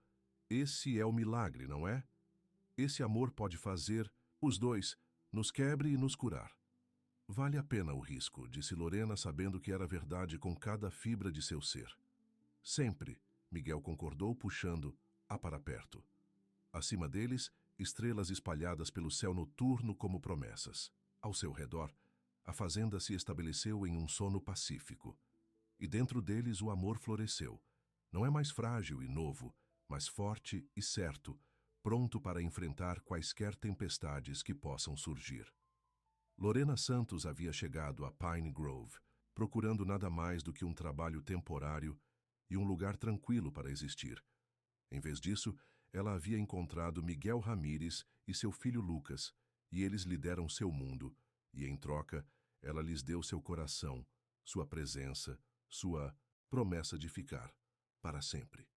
Esse é o milagre, não é? Esse amor pode fazer, os dois, nos quebre e nos curar. Vale a pena o risco, disse Lorena, sabendo que era verdade com cada fibra de seu ser. Sempre, Miguel concordou, puxando-a para perto. Acima deles, estrelas espalhadas pelo céu noturno como promessas. Ao seu redor, a fazenda se estabeleceu em um sono pacífico. E dentro deles o amor floresceu. Não é mais frágil e novo, mas forte e certo, pronto para enfrentar quaisquer tempestades que possam surgir. Lorena Santos havia chegado a Pine Grove, procurando nada mais do que um trabalho temporário e um lugar tranquilo para existir. Em vez disso, ela havia encontrado Miguel Ramírez e seu filho Lucas, e eles lhe deram seu mundo, e em troca, ela lhes deu seu coração, sua presença, sua promessa de ficar, para sempre.